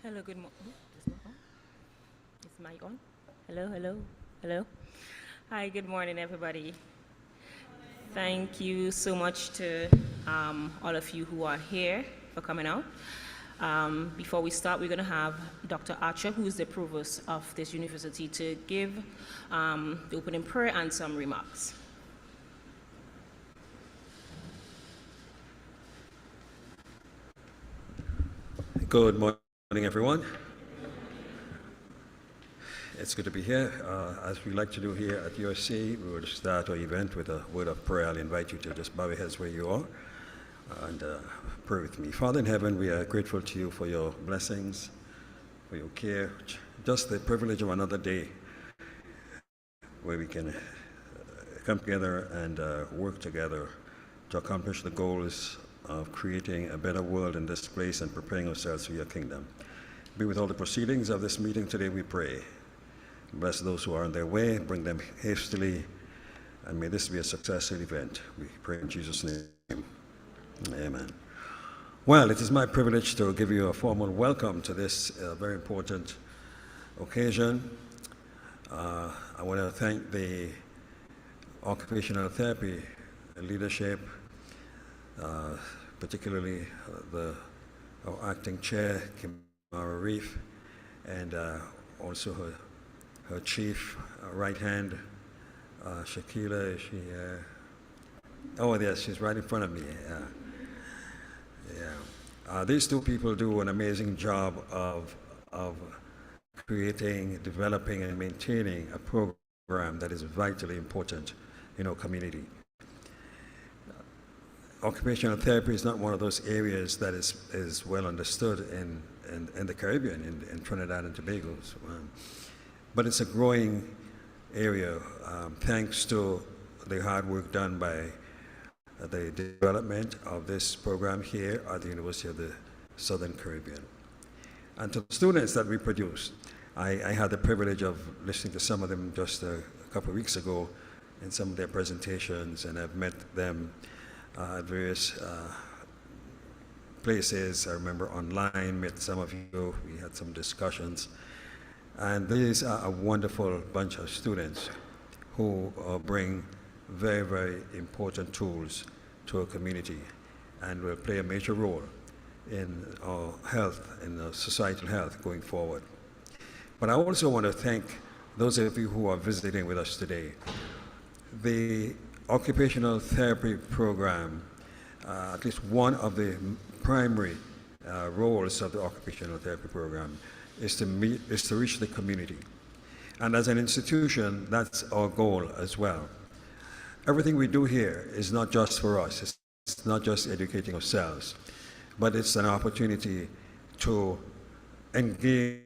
Hello, good morning. Is mic on? Hello, hello, hello. Hi, good morning, everybody. Thank you so much to all of you who are here for coming out. Before we start, we're going to have Dr. Archer, who is the provost of this university, to give the opening prayer and some remarks. Good morning, everyone. It's good to be here. As we like to do here at USC, we will start our event with a word of prayer. I'll invite you to just bow your heads where you are and pray with me. Father in heaven, we are grateful to you for your blessings, for your care, just the privilege of another day where we can come together and work together to accomplish the goals of creating a better world in this place and preparing ourselves for your kingdom. Be with all the proceedings of this meeting today, we pray. Bless those who are on their way, bring them hastily, and may this be a successful event. We pray in Jesus' name. Amen. Well, it is my privilege to give you a formal welcome to this very important occasion. I want to thank the Occupational Therapy leadership, particularly our acting chair, Kimara Reef, and also her chief right hand, Shakila. Oh, yes, she's right in front of me. These two people do an amazing job of creating, developing, and maintaining a program that is vitally important in our community. Occupational therapy is not one of those areas that is well understood in the Caribbean, in Trinidad and Tobago. But it's a growing area thanks to the hard work done by the development of this program here at the University of the Southern Caribbean. And to the students that we produce, I had the privilege of listening to some of them just a couple of weeks ago in some of their presentations, and I've met them at various places. I remember online, met some of you, we had some discussions. And these are a wonderful bunch of students who bring very, very important tools to our community and will play a major role in our health, in our societal health going forward. But I also want to thank those of you who are visiting with us today. The occupational therapy program, at least one of the primary roles of the occupational therapy program is to reach the community. And as an institution, that's our goal as well. Everything we do here is not just for us. It's not just educating ourselves, but it's an opportunity to engage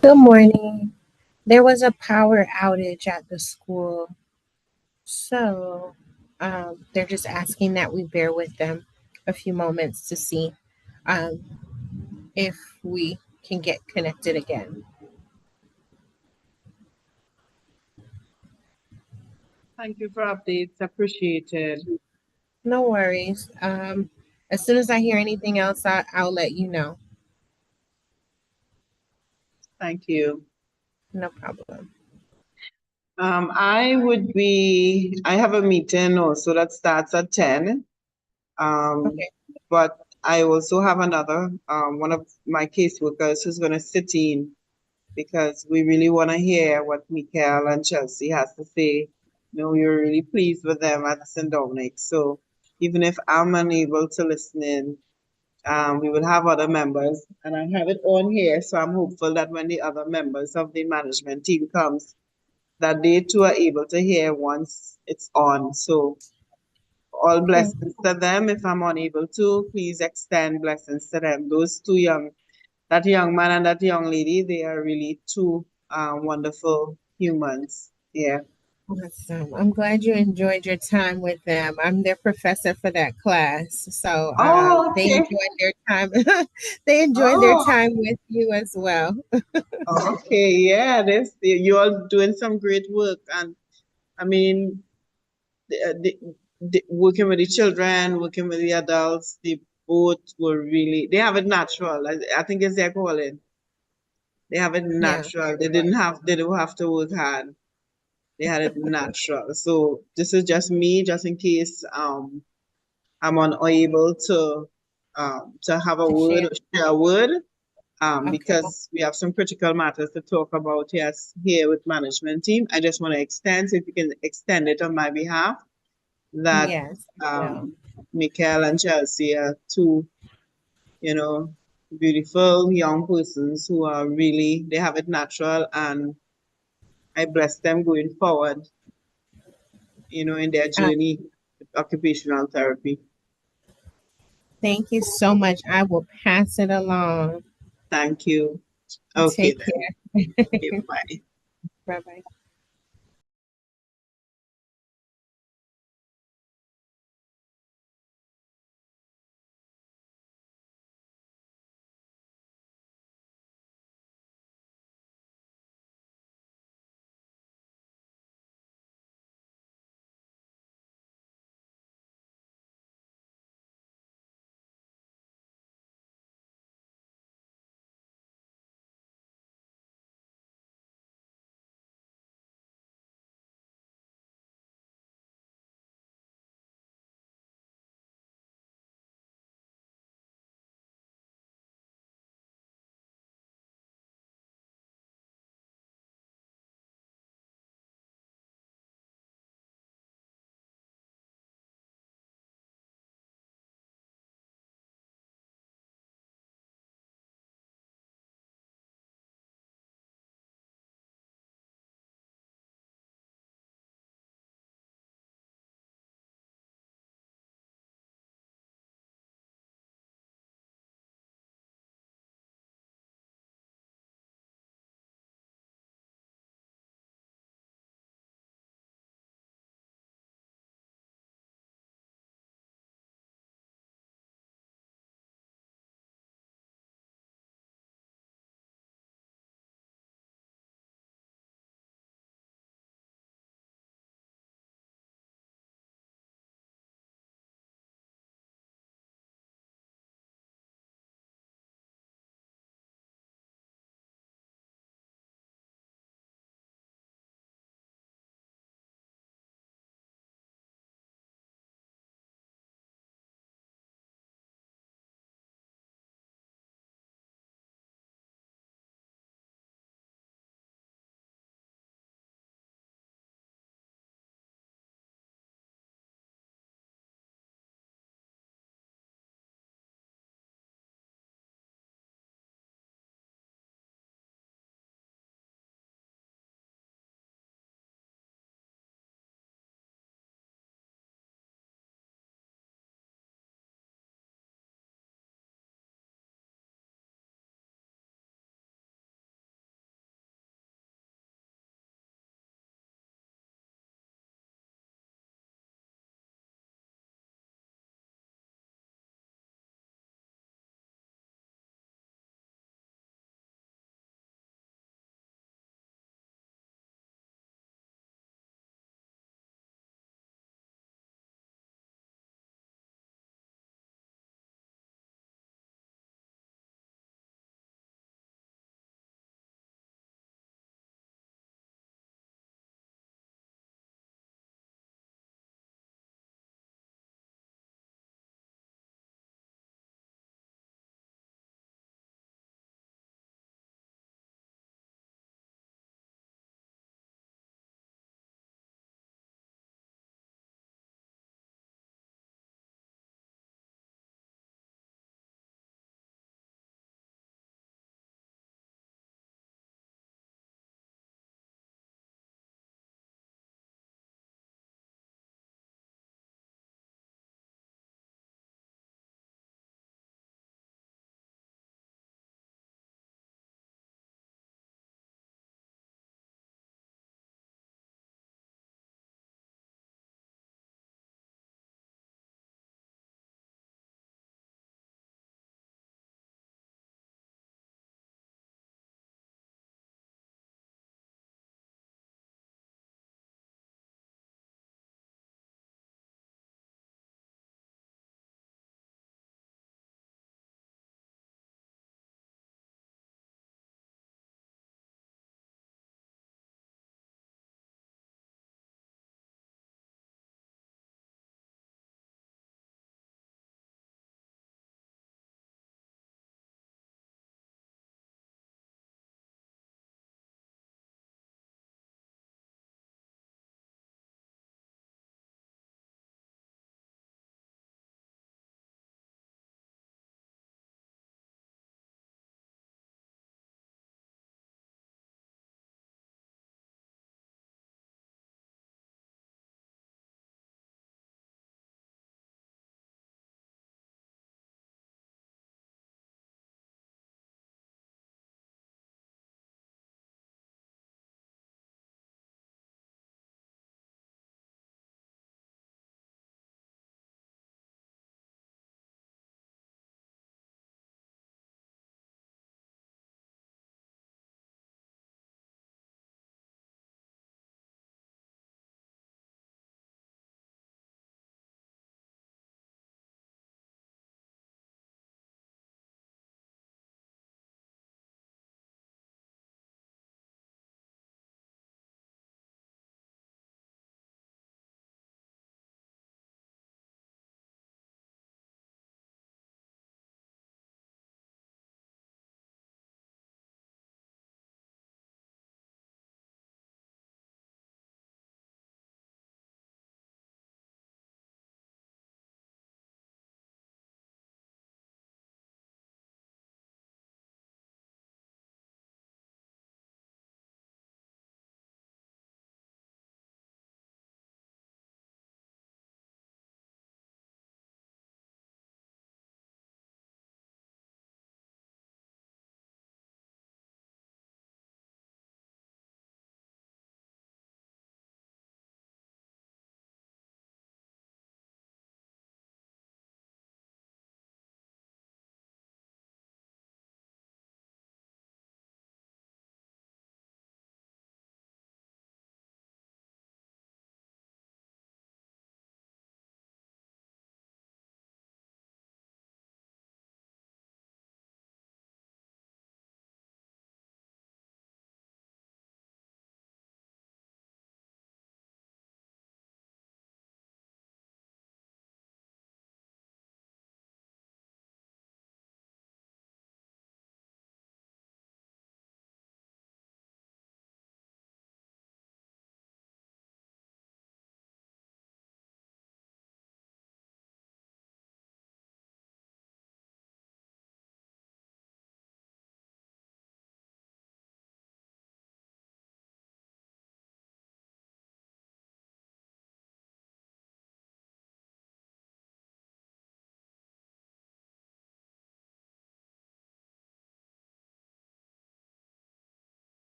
Good morning. There was a power outage at the school, so they're just asking that we bear with them a few moments to see um, if we can get connected again. Thank you for updates. Appreciated. No worries. As soon as I hear anything else, I'll let you know. Thank you. No problem. I have a meeting also that starts at 10. Um, Okay. but I also have another, one of my caseworkers who's going to sit in because we really want to hear what Mikael and Chelsea has to say. You know, we're really pleased with them at St. Dominic. So even if I'm unable to listen in, we will have other members, and I have it on here. So I'm hopeful that when the other members of the management team comes, that they too are able to hear once it's on. So all Okay. blessings to them. If I'm unable to, please extend blessings to them. Those two young, that young man and that young lady, they are really two wonderful humans. Yeah. Awesome. I'm glad you enjoyed your time with them. I'm their professor for that class, so Oh, they okay. enjoyed their time. They enjoyed their Oh, time with you as well. okay. Yeah, you all doing some great work, and I mean, working with the children, working with the adults, they both were really, they have it natural. I think it's their calling. They have it Yeah. natural. They don't have to work hard. They had it natural. So this is just me, just in case I'm unable to have a To word share. or share a word. Okay. Because we have some critical matters to talk about, yes, here with management team. I just want to extend, so if you can extend it on my behalf, that Yes, I will. um, Michael and Chelsea are two, you know, beautiful young persons who are really, they have it natural, and I bless them going forward, in their Uh, journey with occupational therapy. Thank you so much. I will pass it along. Thank you. Okay Take then. care. Okay, bye. Bye bye.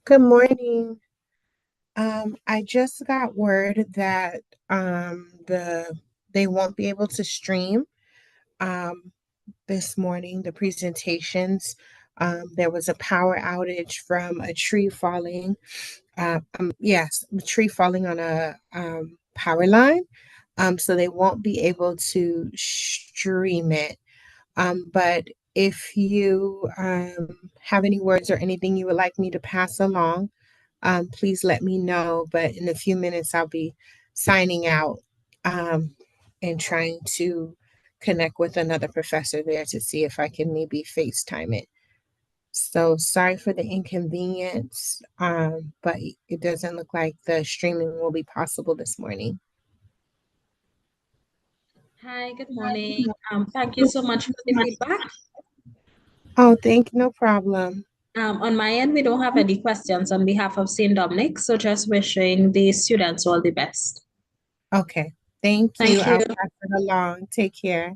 Good morning. I just got word that they won't be able to stream um, this morning the presentations. There was a power outage from a tree falling. Yes, a tree falling on a power line. So they won't be able to stream it. But if you have any words or anything you would like me to pass along, please let me know. But in a few minutes, I'll be signing out and trying to connect with another professor there to see if I can maybe FaceTime it. So sorry for the inconvenience, but it doesn't look like the streaming will be possible this morning. Hi, good morning. Thank you so much for the feedback. Oh, thank you. No problem. On my end, we don't have any questions on behalf of St. Dominic, so just wishing the students all the best. Okay. Thank you. Thank you. I'll pass it along. Take care.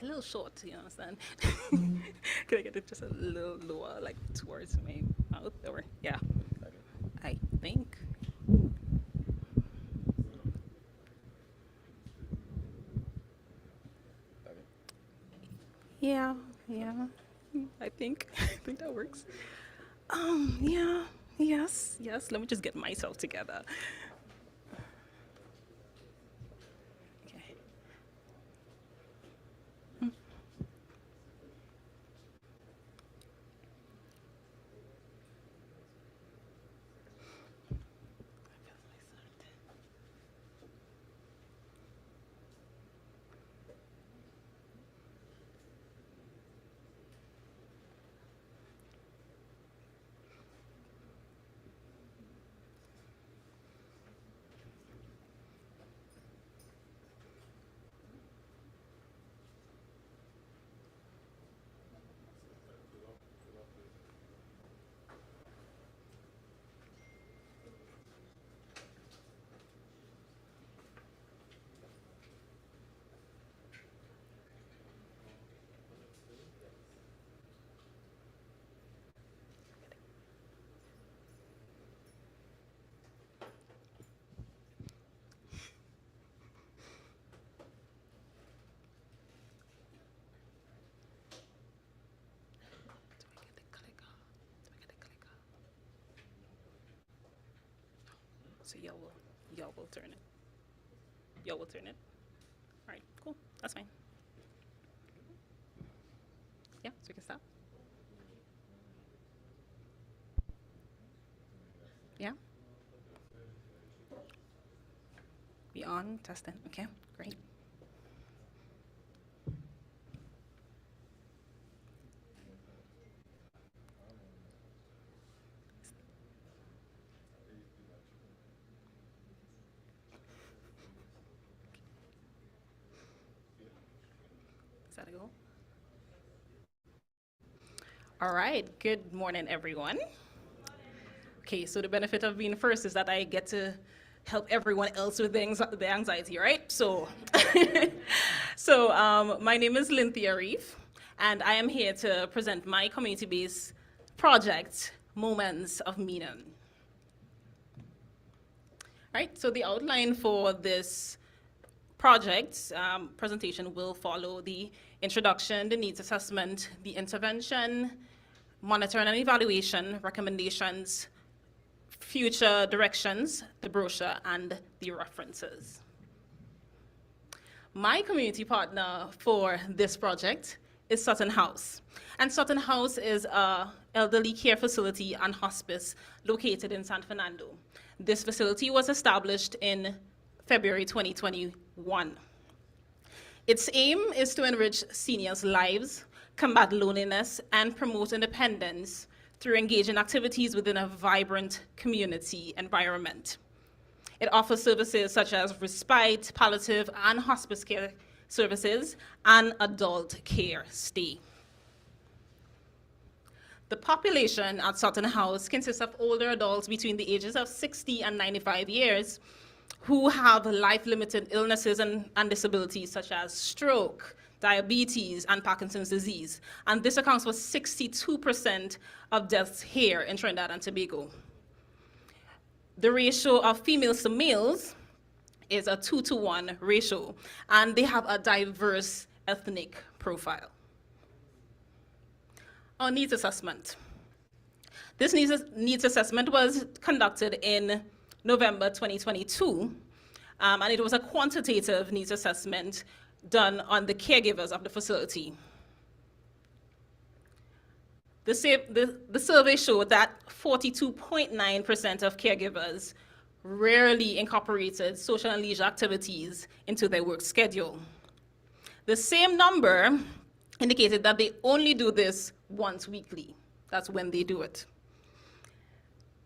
a little short, you understand? Can I get it just a little lower, like towards my mouth? Or, yeah, I think. Yeah, yeah, I think, I think that works. Yeah, yes, yes, let me just get myself together. Okay. Do I get the clicker? Do I get the clicker? So y'all will turn it. Y'all will turn it. All right, cool. That's fine. Yeah, so we can stop. Yeah. We on testing. Okay, great. Is that a go? All right. Good morning, everyone. Okay, so the benefit of being first is that I get to help everyone else with the anxiety, right? So, my name is Lynthia Reef, and I am here to present my community-based project, Moments of Meaning. Right, so the outline for this project presentation will follow the introduction, the needs assessment, the intervention, monitoring and evaluation, recommendations, future directions, the brochure, and the references. My community partner for this project is Sutton House. And Sutton House is an elderly care facility and hospice located in San Fernando. This facility was established in February 2021. Its aim is to enrich seniors' lives, combat loneliness, and promote independence through engaging activities within a vibrant community environment. It offers services such as respite, palliative, and hospice care services, and adult care stay. The population at Sutton House consists of older adults between the ages of 60 and 95 years who have life-limited illnesses and disabilities such as stroke, diabetes, and Parkinson's disease. And this accounts for 62% of deaths here in Trinidad and Tobago. The ratio of females to males is a 2-to-1 ratio, and they have a diverse ethnic profile. Our needs assessment. This needs assessment was conducted in November 2022, and it was a quantitative needs assessment done on the caregivers of the facility. The survey showed that 42.9% of caregivers rarely incorporated social and leisure activities into their work schedule. The same number indicated that they only do this once weekly. That's when they do it.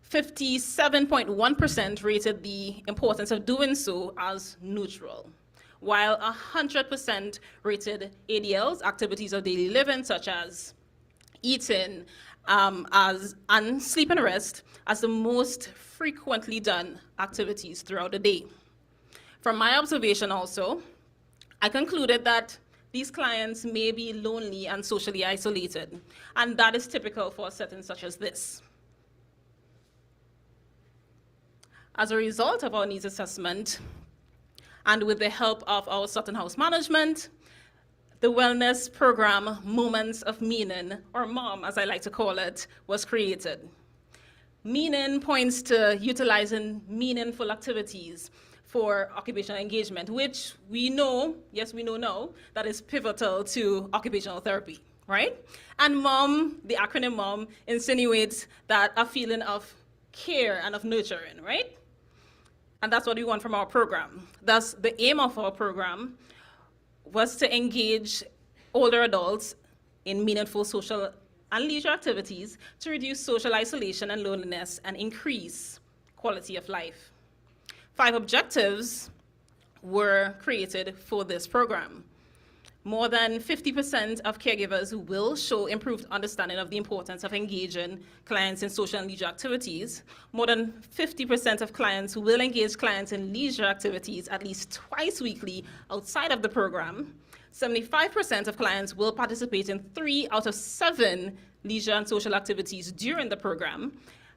57.1% rated the importance of doing so as neutral, while 100% rated ADLs, activities of daily living, such as eating and sleep and rest, as the most frequently done activities throughout the day. From my observation also, I concluded that these clients may be lonely and socially isolated, and that is typical for a setting such as this. As a result of our needs assessment, and with the help of our Sutton House management, the wellness program Moments of Meaning, or MOM as I like to call it, was created. Meaning points to utilizing meaningful activities for occupational engagement, which we know, yes, we know now, that is pivotal to occupational therapy, right? And MOM, the acronym MOM, insinuates that a feeling of care and of nurturing, right? And that's what we want from our program. Thus, the aim of our program was to engage older adults in meaningful social and leisure activities to reduce social isolation and loneliness and increase quality of life. 5 objectives were created for this program. More than 50% of caregivers will show improved understanding of the importance of engaging clients in social and leisure activities. More than 50% of clients will engage clients in leisure activities at least twice weekly outside of the program. 75% of clients will participate in 3 out of 7 leisure and social activities during the program.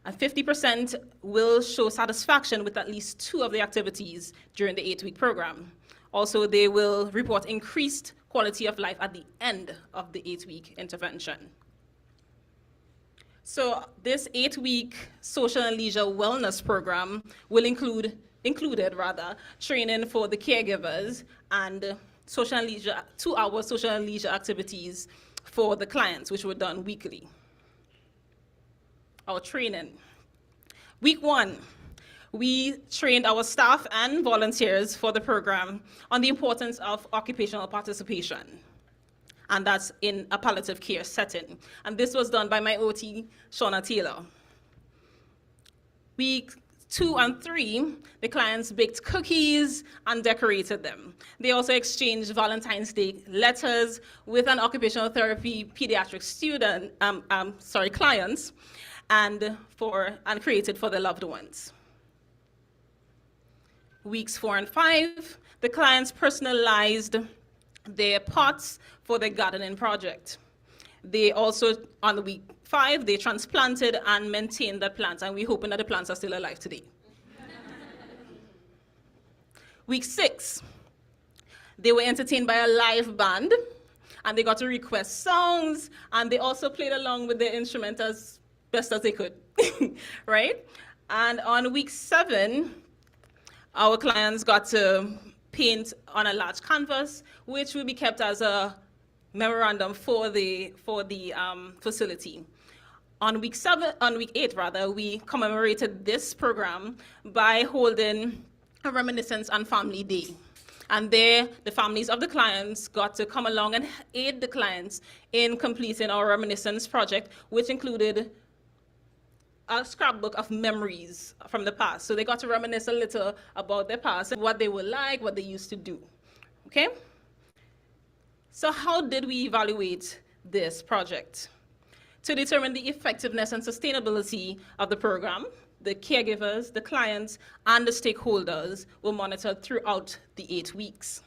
And 50% will show satisfaction with at least 2 of the activities during the 8-week program. Also, they will report increased quality of life at the end of the 8-week intervention. So this 8-week social and leisure wellness program will included training for the caregivers and social and leisure, 2-hour social and leisure activities for the clients, which were done weekly. Our training. Week 1, we trained our staff and volunteers for the program on the importance of occupational participation, and that's in a palliative care setting. And this was done by my OT, Shauna Taylor. Week 2 and 3, the clients baked cookies and decorated them. They also exchanged Valentine's Day letters with an occupational therapy pediatric clients, and created for their loved ones. Weeks 4 and 5, the clients personalized their pots for their gardening project. They also, on the week 5, they transplanted and maintained the plants, and we're hoping that the plants are still alive today. Week 6, they were entertained by a live band, and they got to request songs, and they also played along with their instrument as best as they could, right? And on week 7, our clients got to paint on a large canvas, which will be kept as a memorandum for the facility. On week 8, we commemorated this program by holding a reminiscence and family day. And there, the families of the clients got to come along and aid the clients in completing our reminiscence project, which included a scrapbook of memories from the past. So they got to reminisce a little about their past and what they were like, what they used to do, okay? So how did we evaluate this project? To determine the effectiveness and sustainability of the program, the caregivers, the clients, and the stakeholders were monitored throughout the 8 weeks.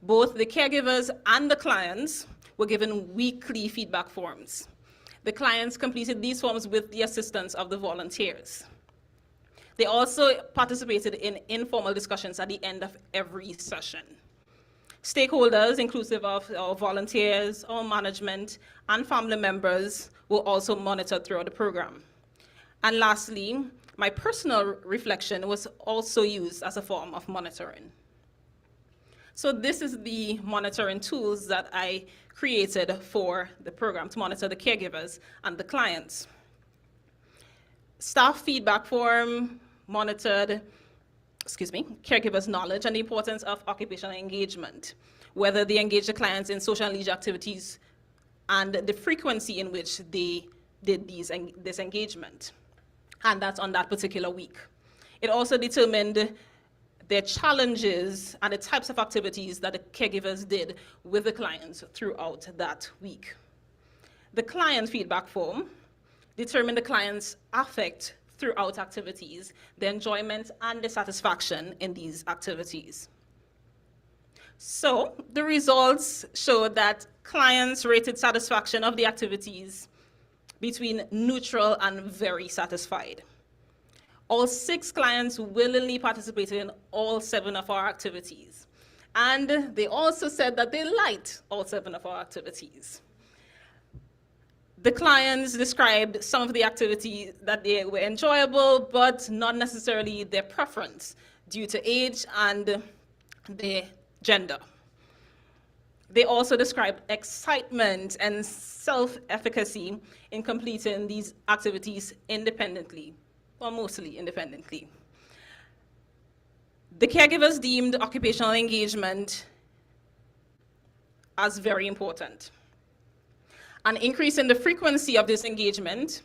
Both the caregivers and the clients were given weekly feedback forms. The clients completed these forms with the assistance of the volunteers. They also participated in informal discussions at the end of every session. Stakeholders, inclusive of our volunteers, our management, and family members, were also monitored throughout the program. And lastly, my personal reflection was also used as a form of monitoring. So this is the monitoring tools that I created for the program to monitor the caregivers and the clients. Staff feedback form monitored, caregivers' knowledge and the importance of occupational engagement, whether they engage the clients in social and leisure activities and the frequency in which they did this engagement. And that's on that particular week. It also determined their challenges and the types of activities that the caregivers did with the clients throughout that week. The client feedback form determined the client's affect throughout activities, the enjoyment and the satisfaction in these activities. So the results showed that clients rated satisfaction of the activities between neutral and very satisfied. All 6 clients willingly participated in all 7 of our activities. And they also said that they liked all 7 of our activities. The clients described some of the activities that they were enjoyable, but not necessarily their preference due to age and their gender. They also described excitement and self-efficacy in completing these activities independently, or mostly independently. The caregivers deemed occupational engagement as very important. An increase in the frequency of this engagement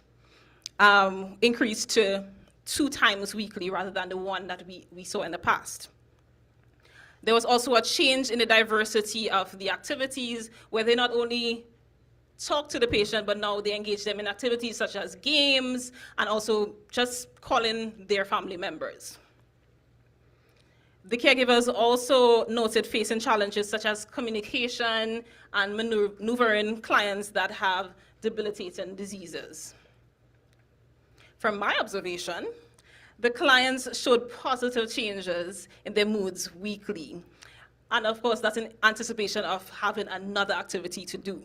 increased to 2 times weekly rather than the 1 that we saw in the past. There was also a change in the diversity of the activities, where they not only talk to the patient, but now they engage them in activities such as games and also just calling their family members. The caregivers also noted facing challenges such as communication and maneuvering clients that have debilitating diseases. From my observation, the clients showed positive changes in their moods weekly. And of course, that's in anticipation of having another activity to do.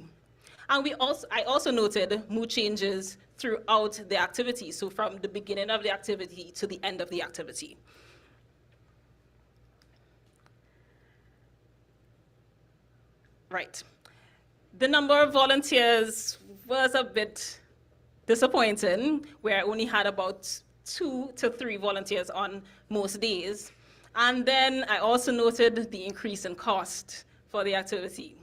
And I also noted mood changes throughout the activity, so from the beginning of the activity to the end of the activity. Right. The number of volunteers was a bit disappointing, where I only had about 2 to 3 volunteers on most days. And then I also noted the increase in cost for the activity.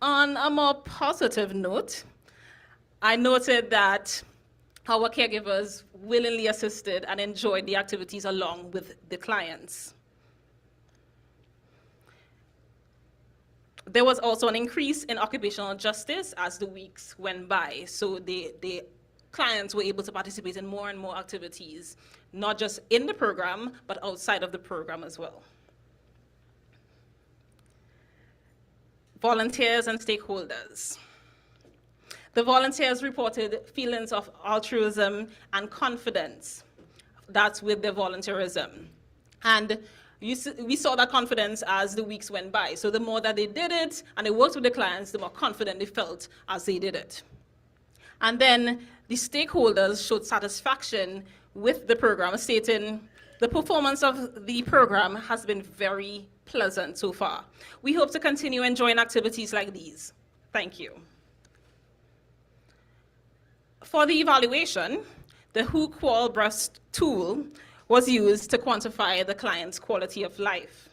On a more positive note, I noted that our caregivers willingly assisted and enjoyed the activities along with the clients. There was also an increase in occupational justice as the weeks went by. So the clients were able to participate in more and more activities, not just in the program, but outside of the program as well. Volunteers and stakeholders. The volunteers reported feelings of altruism and confidence. That's with the volunteerism. And we saw that confidence as the weeks went by. So the more that they did it and they worked with the clients, the more confident they felt as they did it. And then the stakeholders showed satisfaction with the program, stating the performance of the program has been very pleasant so far. We hope to continue enjoying activities like these. Thank you. For the evaluation, the Who-Qual-Breast tool was used to quantify the client's quality of life.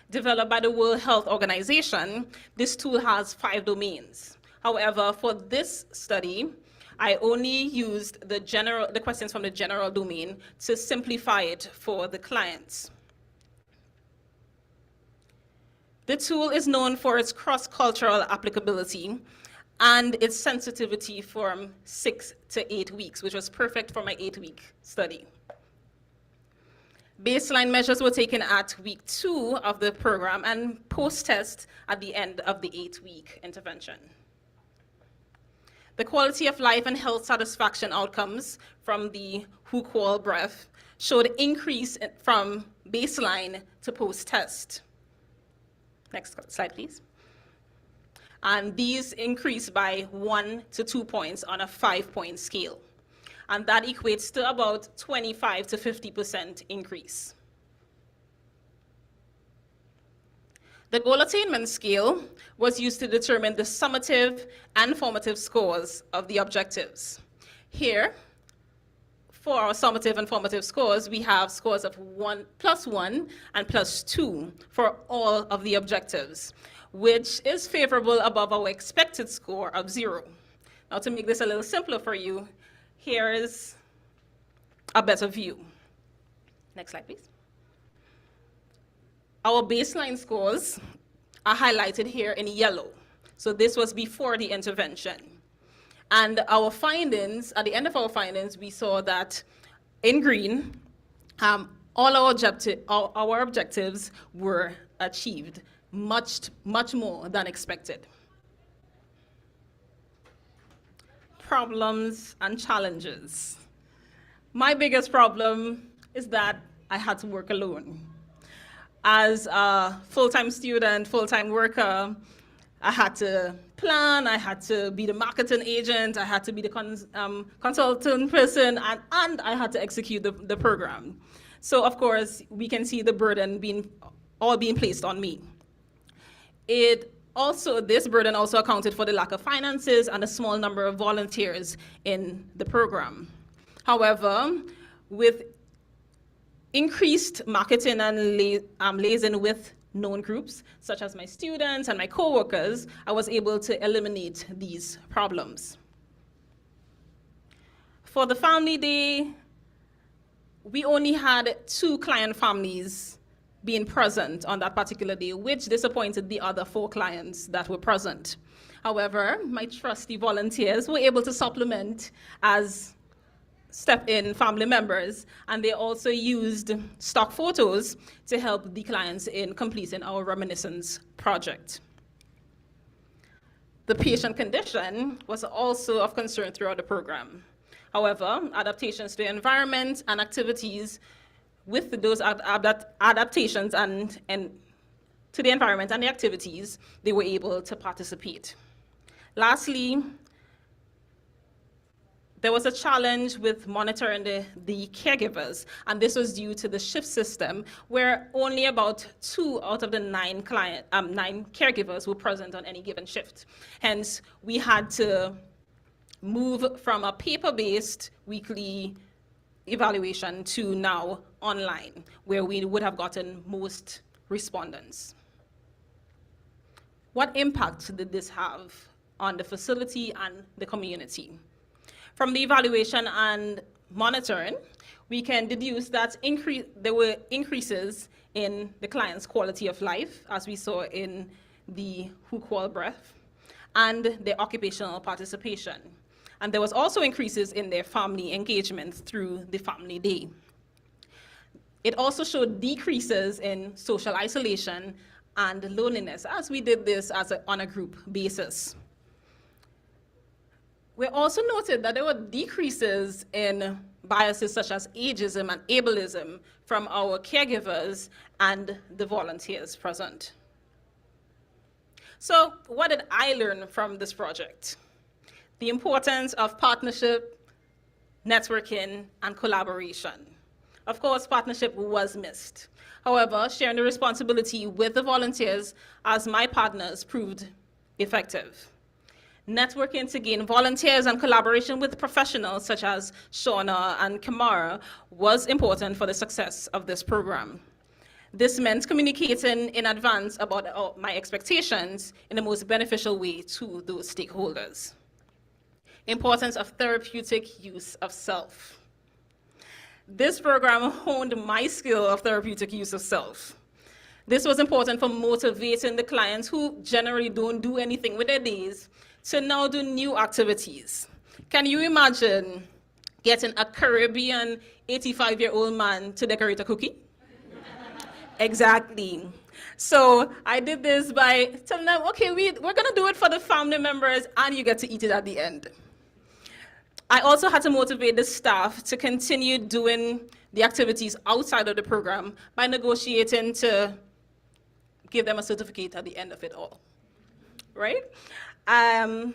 Developed by the World Health Organization, this tool has 5 domains. However, for this study, I only used the questions from the general domain to simplify it for the clients. The tool is known for its cross-cultural applicability and its sensitivity from 6 to 8 weeks, which was perfect for my 8-week study. Baseline measures were taken at week 2 of the program and post-test at the end of the 8-week intervention. The quality of life and health satisfaction outcomes from the Who-Qual-Breath showed increase from baseline to post-test. Next slide, please. And these increased by 1 to 2 points on a 5-point scale. And that equates to about 25 to 50% increase. The goal attainment scale was used to determine the summative and formative scores of the objectives. Here, for our summative and formative scores, we have scores of +1 and +2 for all of the objectives, which is favorable above our expected score of 0. Now, to make this a little simpler for you, here is a better view. Next slide, please. Our baseline scores are highlighted here in yellow. So this was before the intervention. And our findings, at the end of our findings, we saw that in green, All our objectives were achieved much more than expected. Problems and challenges. My biggest problem is that I had to work alone. As a full-time student, full-time worker, I had to plan, I had to be the marketing agent, I had to be the consultant person, and I had to execute the program. So of course, we can see the burden being placed on me. This burden also accounted for the lack of finances and a small number of volunteers in the program. However, with increased marketing and liaison with known groups, such as my students and my coworkers, I was able to eliminate these problems. For the family day, we only had 2 client families being present on that particular day, which disappointed the other 4 clients that were present. However, my trusty volunteers were able to supplement as step-in family members, and they also used stock photos to help the clients in completing our reminiscence project. The patient condition was also of concern throughout the program. However, adaptations to the environment and activities with those adaptations and to the environment and the activities, they were able to participate. Lastly, there was a challenge with monitoring the caregivers, and this was due to the shift system, where only about 2 out of the 9 caregivers were present on any given shift. Hence, we had to move from a paper-based weekly evaluation to now online, where we would have gotten most respondents. What impact did this have on the facility and the community? From the evaluation and monitoring, we can deduce that there were increases in the client's quality of life, as we saw in the Who Call Breath, and their occupational participation. And there was also increases in their family engagement through the family day. It also showed decreases in social isolation and loneliness, as we did this on a group basis. We also noted that there were decreases in biases such as ageism and ableism from our caregivers and the volunteers present. So what did I learn from this project? The importance of partnership, networking, and collaboration. Of course, partnership was missed. However, sharing the responsibility with the volunteers as my partners proved effective. Networking to gain volunteers and collaboration with professionals such as Shauna and Kamara was important for the success of this program. This meant communicating in advance about my expectations in the most beneficial way to those stakeholders. Importance of therapeutic use of self. This program honed my skill of therapeutic use of self. This was important for motivating the clients who generally don't do anything with their days to now do new activities. Can you imagine getting a Caribbean 85-year-old man to decorate a cookie? Exactly. So I did this by telling them, okay, we're gonna do it for the family members and you get to eat it at the end. I also had to motivate the staff to continue doing the activities outside of the program by negotiating to give them a certificate at the end of it all, right? I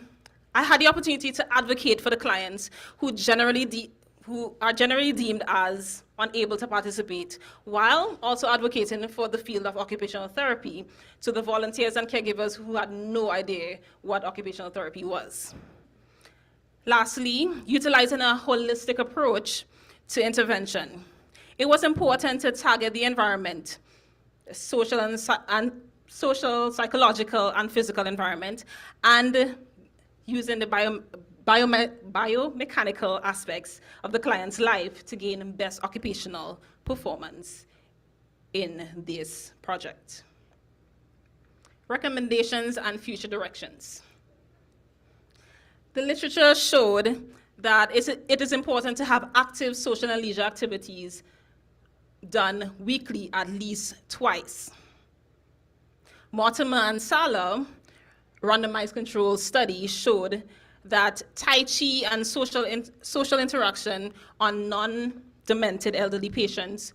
had the opportunity to advocate for the clients who are generally deemed as unable to participate, while also advocating for the field of occupational therapy to the volunteers and caregivers who had no idea what occupational therapy was. Lastly, utilizing a holistic approach to intervention. It was important to target the environment, social, psychological, and physical environment, and using the biomechanical aspects of the client's life to gain best occupational performance in this project. Recommendations and future directions. The literature showed that it is important to have active social and leisure activities done weekly at least twice. Mortimer and Sala randomized control study showed that Tai Chi and social interaction on non-demented elderly patients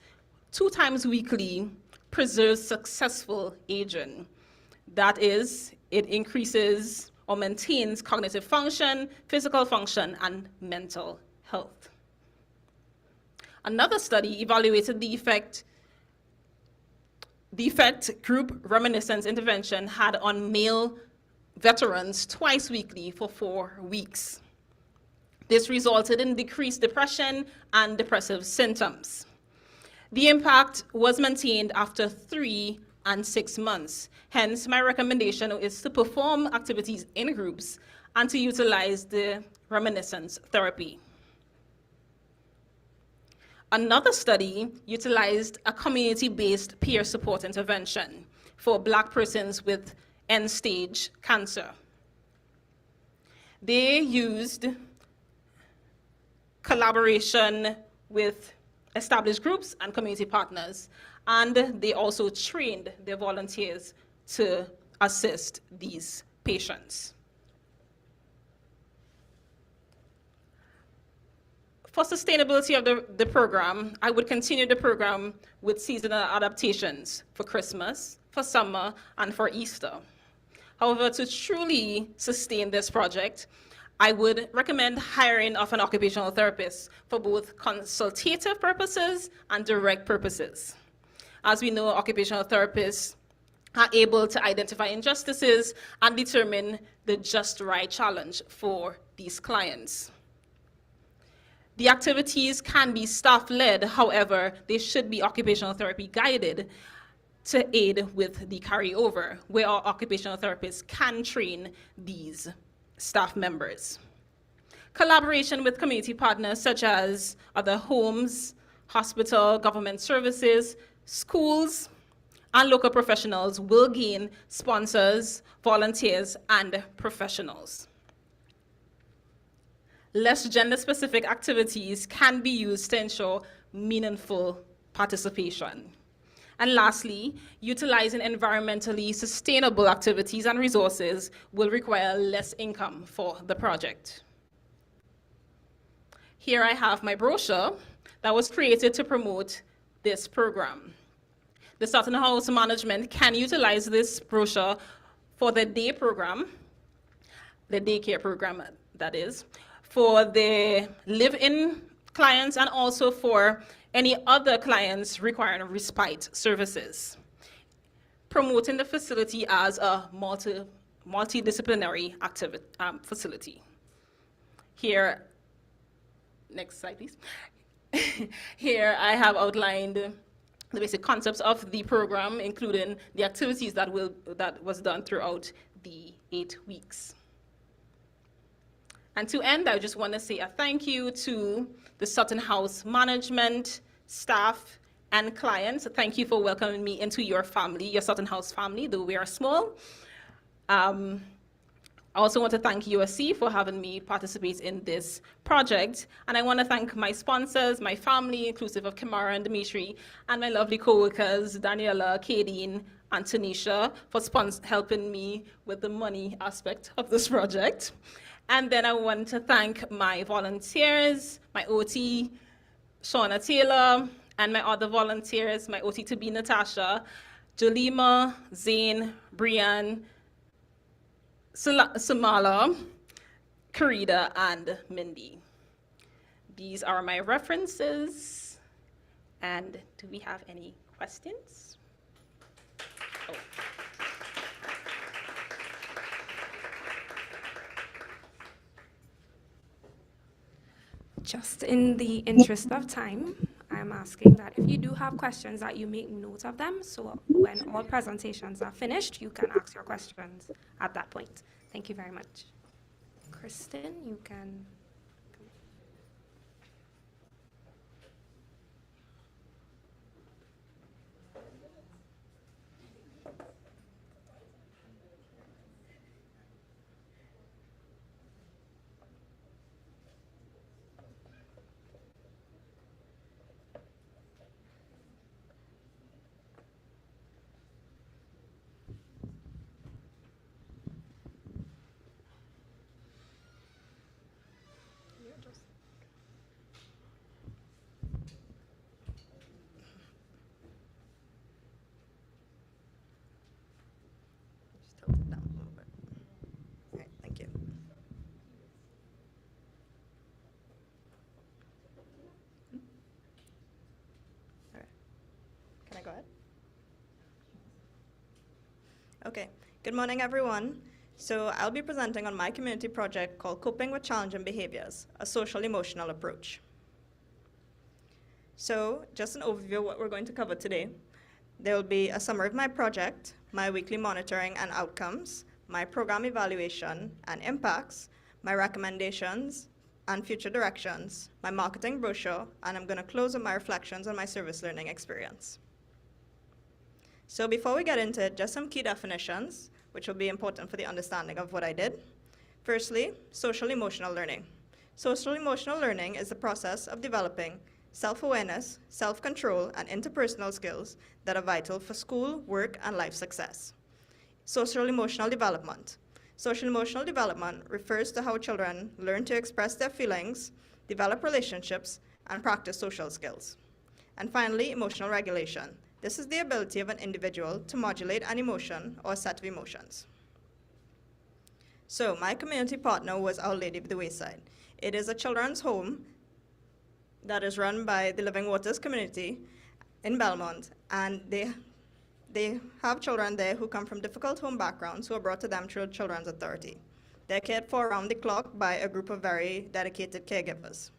2 times weekly preserves successful aging. That is, it increases or maintains cognitive function, physical function, and mental health. Another study evaluated the effect group reminiscence intervention had on male veterans twice weekly for 4 weeks. This resulted in decreased depression and depressive symptoms. The impact was maintained after 3 and 6 months. Hence, my recommendation is to perform activities in groups and to utilize the reminiscence therapy. Another study utilized a community-based peer support intervention for Black persons with end-stage cancer. They used collaboration with established groups and community partners, and they also trained their volunteers to assist these patients. For sustainability of the program, I would continue the program with seasonal adaptations for Christmas, for summer, and for Easter. However, to truly sustain this project, I would recommend hiring of an occupational therapist for both consultative purposes and direct purposes. As we know, occupational therapists are able to identify injustices and determine the just right challenge for these clients. The activities can be staff-led, however, they should be occupational therapy guided to aid with the carryover, where our occupational therapists can train these staff members. Collaboration with community partners such as other homes, hospital, government services, schools, and local professionals will gain sponsors, volunteers, and professionals. Less gender-specific activities can be used to ensure meaningful participation. And lastly, utilizing environmentally sustainable activities and resources will require less income for the project. Here I have my brochure that was created to promote this program. The Sutton House management can utilize this brochure for the day program, the daycare program, that is, for the live-in clients and also for any other clients requiring respite services, promoting the facility as a multidisciplinary facility. Here, next slide, please. Here I have outlined the basic concepts of the program, including the activities that was done throughout the 8 weeks. And to end, I just want to say a thank you to the Sutton House management, staff, and clients. Thank you for welcoming me into your family, your Sutton House family, though we are small. I also want to thank USC for having me participate in this project. And I want to thank my sponsors, my family, inclusive of Kimara and Dimitri, and my lovely co-workers, Daniela, Kadeen, and Tanisha, for helping me with the money aspect of this project. And then I want to thank my volunteers, my OT, Shauna Taylor, and my other volunteers, my OT to be Natasha, Jalima, Zane, Brian, Samala, Karida, and Mindy. These are my references. And do we have any questions? Oh. Just in the interest of time, I'm asking that if you do have questions that you make note of them, so when all presentations are finished, you can ask your questions at that point. Thank you very much. Kristen, you can. Okay, good morning, everyone. So I'll be presenting on my community project called Coping with Challenging Behaviors, a social-emotional approach. So just an overview of what we're going to cover today. There will be a summary of my project, my weekly monitoring and outcomes, my program evaluation and impacts, my recommendations and future directions, my marketing brochure, and I'm going to close with my reflections on my service learning experience. So before we get into it, just some key definitions, which will be important for the understanding of what I did. Firstly, social-emotional learning. Social-emotional learning is the process of developing self-awareness, self-control, and interpersonal skills that are vital for school, work, and life success. Social-emotional development. Social-emotional development refers to how children learn to express their feelings, develop relationships, and practice social skills. And finally, emotional regulation. This is the ability of an individual to modulate an emotion or a set of emotions. So my community partner was Our Lady of the Wayside. It is a children's home that is run by the Living Waters community in Belmont, and they have children there who come from difficult home backgrounds who are brought to them through Children's Authority. They're cared for around the clock by a group of very dedicated caregivers.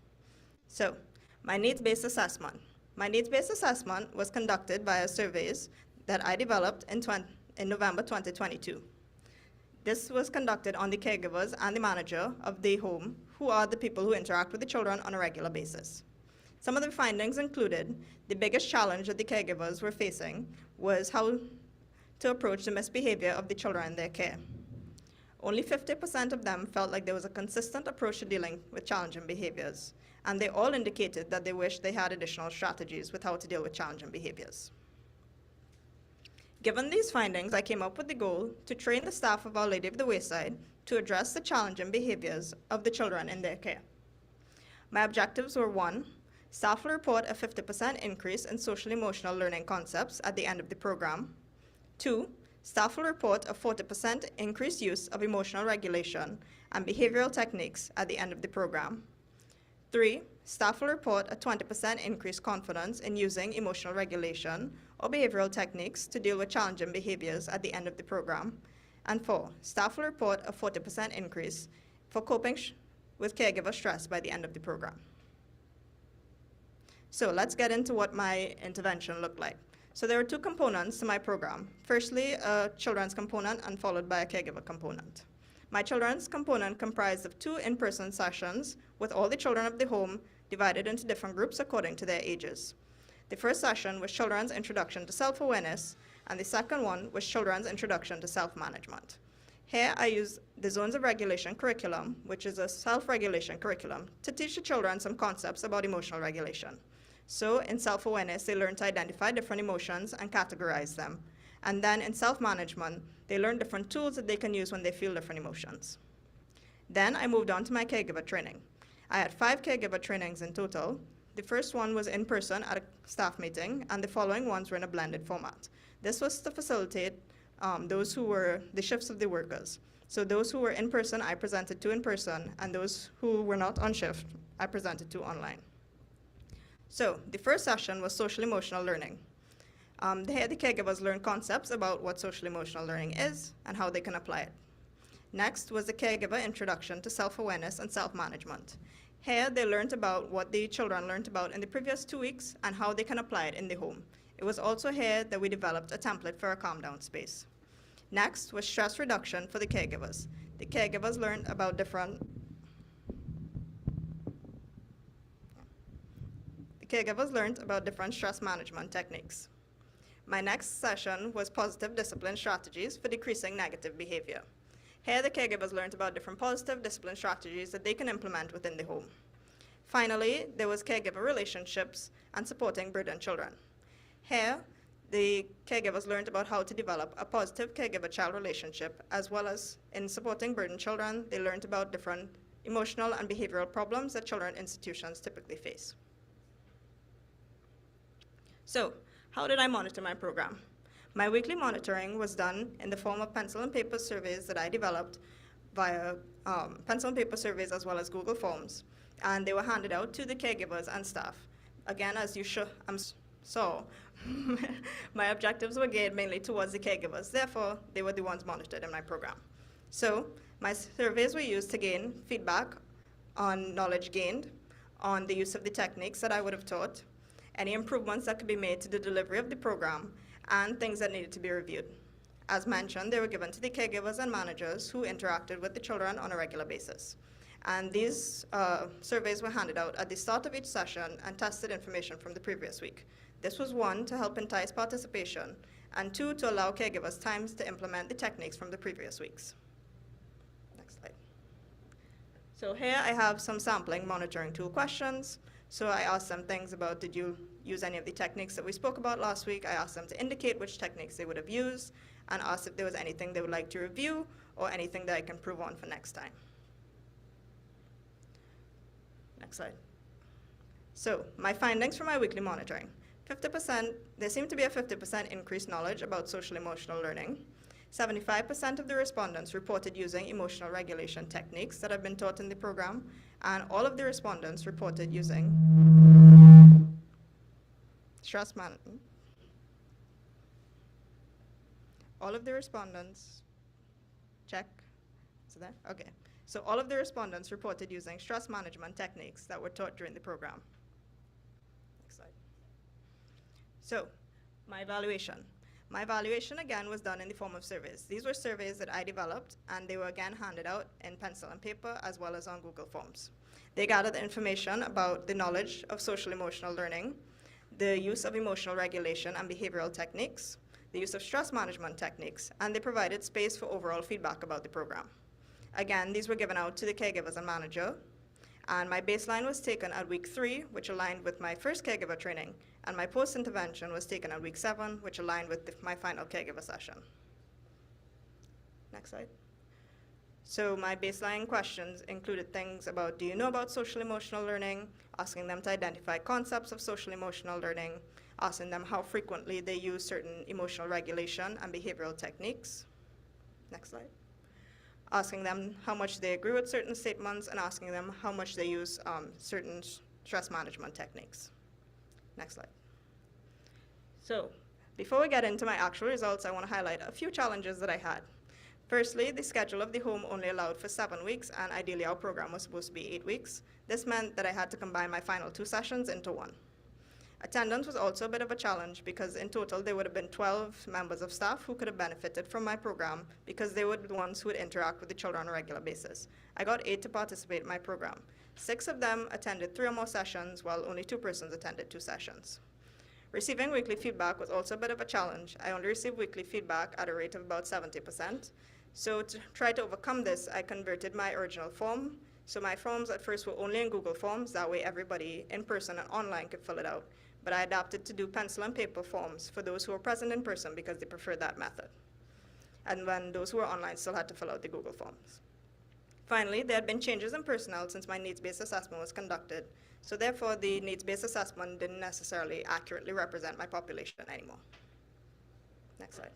So, my needs-based assessment. My needs-based assessment was conducted via surveys that I developed in November 2022. This was conducted on the caregivers and the manager of the home, who are the people who interact with the children on a regular basis. Some of the findings included the biggest challenge that the caregivers were facing was how to approach the misbehavior of the children in their care. Only 50% of them felt like there was a consistent approach to dealing with challenging behaviors, and they all indicated that they wished they had additional strategies with how to deal with challenging behaviors. Given these findings, I came up with the goal to train the staff of Our Lady of the Wayside to address the challenging behaviors of the children in their care. My objectives were: 1, staff will report a 50% increase in social-emotional learning concepts at the end of the program. 2, staff will report a 40% increased use of emotional regulation and behavioral techniques at the end of the program. 3, staff will report a 20% increased confidence in using emotional regulation or behavioral techniques to deal with challenging behaviors at the end of the program. And 4, staff will report a 40% increase for coping with caregiver stress by the end of the program. So let's get into what my intervention looked like. So there are 2 components to my program. Firstly, a children's component and followed by a caregiver component. My children's component comprised of 2 in-person sessions with all the children of the home divided into different groups according to their ages. The first session was Children's Introduction to Self-Awareness, and the second one was Children's Introduction to Self-Management. Here I used the Zones of Regulation curriculum, which is a self-regulation curriculum, to teach the children some concepts about emotional regulation. So in self-awareness, they learn to identify different emotions and categorize them. And then in self-management, they learn different tools that they can use when they feel different emotions. Then I moved on to my caregiver training. I had 5 caregiver trainings in total. The first one was in person at a staff meeting, and the following ones were in a blended format. This was to facilitate those who were the shifts of the workers. So those who were in person, I presented to in person, and those who were not on shift, I presented to online. So the first session was social-emotional learning. Here the caregivers learned concepts about what social-emotional learning is and how they can apply it. Next was the caregiver introduction to self-awareness and self-management. Here they learned about what the children learned about in the previous 2 weeks and how they can apply it in the home. It was also here that we developed a template for a calm-down space. Next was stress reduction for the caregivers. The caregivers learned about different stress management techniques. My next session was positive discipline strategies for decreasing negative behavior. Here, the caregivers learned about different positive discipline strategies that they can implement within the home. Finally, there was caregiver relationships and supporting burdened children. Here, the caregivers learned about how to develop a positive caregiver-child relationship, as well as in supporting burdened children, they learned about different emotional and behavioral problems that children institutions typically face. So, how did I monitor my program? My weekly monitoring was done in the form of pencil and paper surveys that I developed via pencil and paper surveys as well as Google Forms, and they were handed out to the caregivers and staff. Again, as you should, So my objectives were geared mainly towards the caregivers. Therefore, they were the ones monitored in my program. So my surveys were used to gain feedback on knowledge gained, on the use of the techniques that I would have taught, any improvements that could be made to the delivery of the program, and things that needed to be reviewed. As mentioned, they were given to the caregivers and managers who interacted with the children on a regular basis. And these surveys were handed out at the start of each session and tested information from the previous week. This was one, to help entice participation, and two, to allow caregivers time to implement the techniques from the previous weeks. Next slide. So here I have some sampling monitoring tool questions. So I asked them things about, did you use any of the techniques that we spoke about last week? I asked them to indicate which techniques they would have used, and asked if there was anything they would like to review or anything that I can improve on for next time. Next slide. So my findings from my weekly monitoring. 50%, there seemed to be a 50% increased knowledge about social emotional learning. 75% of the respondents reported using emotional regulation techniques that have been taught in the program, and all of the respondents reported using stress management. All of the respondents, check, is it there? Okay. So all of the respondents reported using stress management techniques that were taught during the program. Next slide. So, my evaluation. My evaluation, again, was done in the form of surveys. These were surveys that I developed, and they were again handed out in pencil and paper as well as on Google Forms. They gathered the information about the knowledge of social emotional learning, the use of emotional regulation and behavioral techniques, the use of stress management techniques, and they provided space for overall feedback about the program. Again, these were given out to the caregivers and manager, and my baseline was taken at week 3, which aligned with my first caregiver training, and my post-intervention was taken at week 7, which aligned with my final caregiver session. Next slide. So my baseline questions included things about, do you know about social emotional learning? Asking them to identify concepts of social emotional learning, asking them how frequently they use certain emotional regulation and behavioral techniques. Next slide. Asking them how much they agree with certain statements, and asking them how much they use certain stress management techniques. Next slide. So, before we get into my actual results, I want to highlight a few challenges that I had. Firstly, the schedule of the home only allowed for 7 weeks, and ideally our program was supposed to be 8 weeks. This meant that I had to combine my final 2 sessions into one. Attendance was also a bit of a challenge because in total there would have been 12 members of staff who could have benefited from my program because they were the ones who would interact with the children on a regular basis. I got 8 to participate in my program. 6 of them attended 3 or more sessions, while only 2 persons attended 2 sessions. Receiving weekly feedback was also a bit of a challenge. I only received weekly feedback at a rate of about 70%. So to try to overcome this, I converted my original form. So my forms at first were only in Google Forms, that way everybody in person and online could fill it out. But I adapted to do pencil and paper forms for those who were present in person because they preferred that method. And when those who were online still had to fill out the Google Forms. Finally, there had been changes in personnel since my needs-based assessment was conducted, so therefore the needs-based assessment didn't necessarily accurately represent my population anymore. Next slide.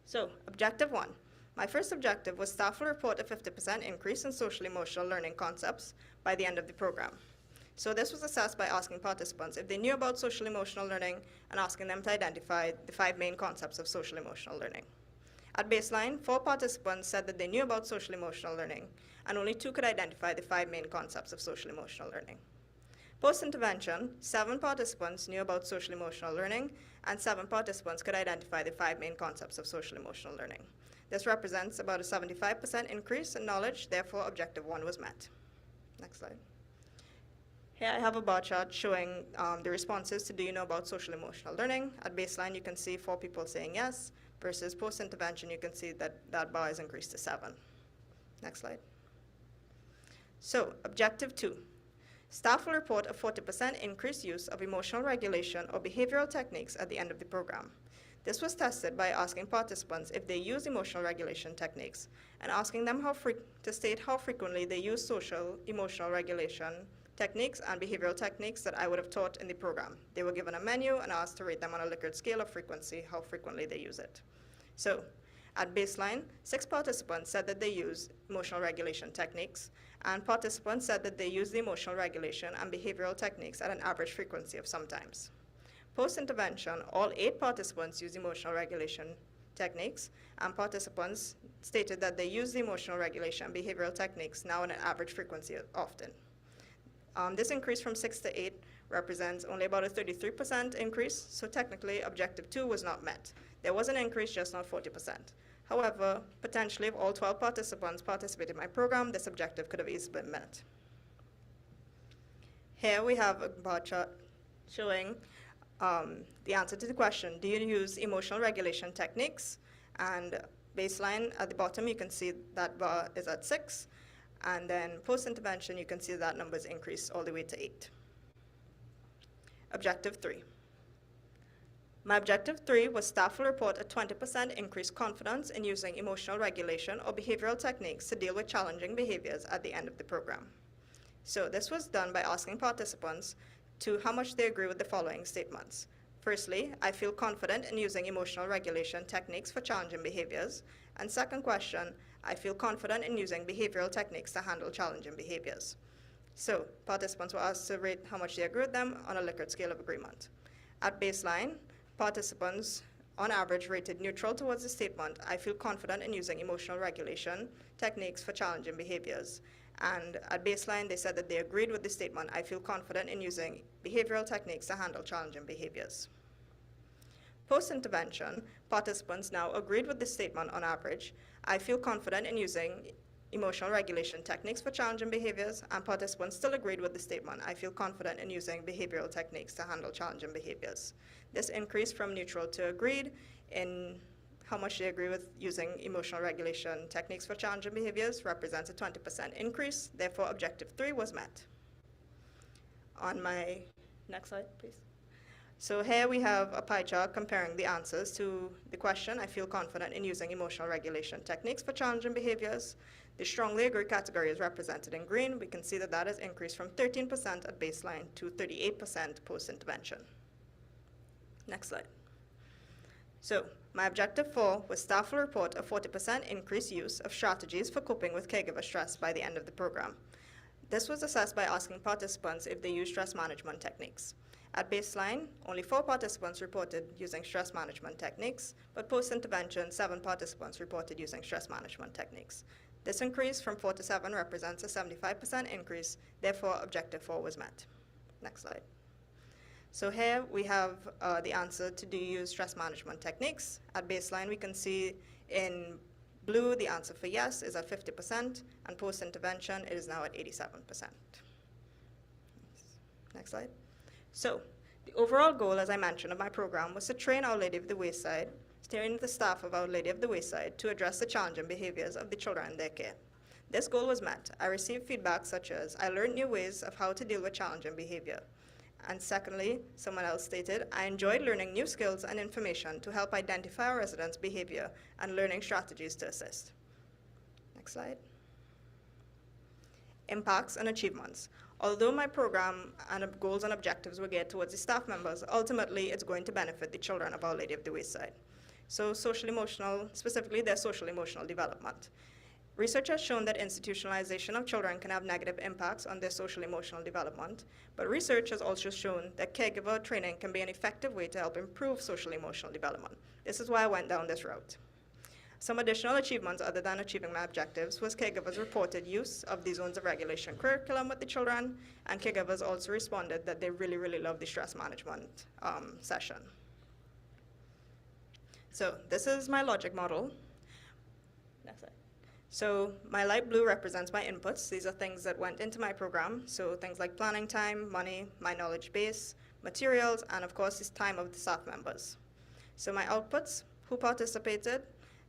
So, objective 1. My first objective was staff will report a 50% increase in social emotional learning concepts by the end of the program. So this was assessed by asking participants if they knew about social emotional learning and asking them to identify the 5 main concepts of social emotional learning. At baseline, 4 participants said that they knew about social emotional learning, and only 2 could identify the 5 main concepts of social emotional learning. Post-intervention, 7 participants knew about social emotional learning, and 7 participants could identify the 5 main concepts of social emotional learning. This represents about a 75% increase in knowledge, therefore objective 1 was met. Next slide. Here I have a bar chart showing the responses to do you know about social emotional learning. At baseline, you can see 4 people saying yes, versus post-intervention, you can see that that bar is increased to 7. Next slide. So, objective 2. Staff will report a 40% increased use of emotional regulation or behavioral techniques at the end of the program. This was tested by asking participants if they use emotional regulation techniques and asking them to state how frequently they use social emotional regulation techniques and behavioral techniques that I would have taught in the program. They were given a menu and asked to rate them on a Likert scale of frequency, how frequently they use it. So, at baseline, 6 participants said that they use emotional regulation techniques, and participants said that they use the emotional regulation and behavioral techniques at an average frequency of sometimes. Post-intervention, all 8 participants used emotional regulation techniques, and participants stated that they use the emotional regulation and behavioral techniques now on an average frequency often. This increase from 6 to 8 represents only about a 33% increase, so technically objective 2 was not met. There was an increase, just not 40%. However, potentially if all 12 participants participated in my program, this objective could have easily been met. Here we have a bar chart showing the answer to the question, do you use emotional regulation techniques? And baseline at the bottom, you can see that bar is at 6. And then post-intervention, you can see that number is increased all the way to 8. Objective 3. My objective 3 was staff will report a 20% increased confidence in using emotional regulation or behavioral techniques to deal with challenging behaviors at the end of the program. So this was done by asking participants to how much they agree with the following statements. Firstly, I feel confident in using emotional regulation techniques for challenging behaviors. And second question, I feel confident in using behavioral techniques to handle challenging behaviors. So participants were asked to rate how much they agree with them on a Likert scale of agreement. At baseline, participants on average rated neutral towards the statement, I feel confident in using emotional regulation techniques for challenging behaviors. And at baseline, they said that they agreed with the statement, I feel confident in using behavioral techniques to handle challenging behaviors. Post-intervention, participants now agreed with the statement on average, I feel confident in using emotional regulation techniques for challenging behaviors, and participants still agreed with the statement, I feel confident in using behavioral techniques to handle challenging behaviors. This increased from neutral to agreed in how much they agree with using emotional regulation techniques for challenging behaviors represents a 20% increase. Therefore, objective 3 was met. On my next slide, please. So here we have a pie chart comparing the answers to the question, I feel confident in using emotional regulation techniques for challenging behaviors. The strongly agree category is represented in green. We can see that that has increased from 13% at baseline to 38% post-intervention. Next slide. So my objective 4 was staff will report a 40% increased use of strategies for coping with caregiver stress by the end of the program. This was assessed by asking participants if they use stress management techniques. At baseline, only 4 participants reported using stress management techniques, but post-intervention, 7 participants reported using stress management techniques. This increase from 4 to 7 represents a 75% increase, therefore objective 4 was met. Next slide. So here we have the answer to do you use stress management techniques. At baseline, we can see in blue the answer for yes is at 50%, and post-intervention it is now at 87%. Next slide. So the overall goal, as I mentioned, of my program was to train Our Lady of the Wayside, steering the staff of Our Lady of the Wayside to address the challenging behaviors of the children in their care. This goal was met. I received feedback such as, I learned new ways of how to deal with challenging behavior. And secondly, someone else stated, I enjoyed learning new skills and information to help identify our residents' behavior and learning strategies to assist. Next slide. Impacts and achievements. Although my program and goals and objectives were geared towards the staff members, ultimately it's going to benefit the children of Our Lady of the Wayside. So social emotional, specifically their social emotional development. Research has shown that institutionalization of children can have negative impacts on their social emotional development, but research has also shown that caregiver training can be an effective way to help improve social emotional development. This is why I went down this route. Some additional achievements other than achieving my objectives was caregivers reported use of the zones of regulation curriculum with the children, and caregivers also responded that they really, really love the stress management session. So this is my logic model. Next slide. So my light blue represents my inputs. These are things that went into my program. So things like planning time, money, my knowledge base, materials, and of course this time of the staff members. So my outputs, who participated,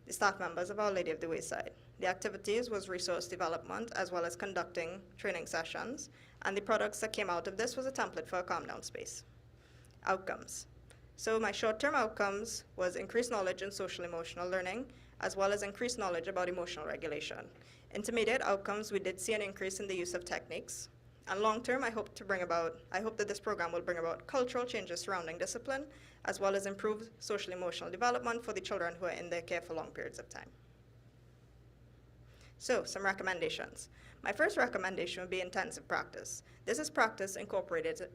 the staff members of Our Lady of the Wayside. The activities was resource development as well as conducting training sessions, and the products that came out of this was a template for a calm down space. Outcomes. So my short-term outcomes was increased knowledge in social emotional learning, as well as increased knowledge about emotional regulation. Intermediate outcomes, we did see an increase in the use of techniques. And long-term, I hope that this program will bring about cultural changes surrounding discipline, as well as improved social emotional development for the children who are in their care for long periods of time. So, some recommendations. My first recommendation would be intensive practice. This is practice incorporated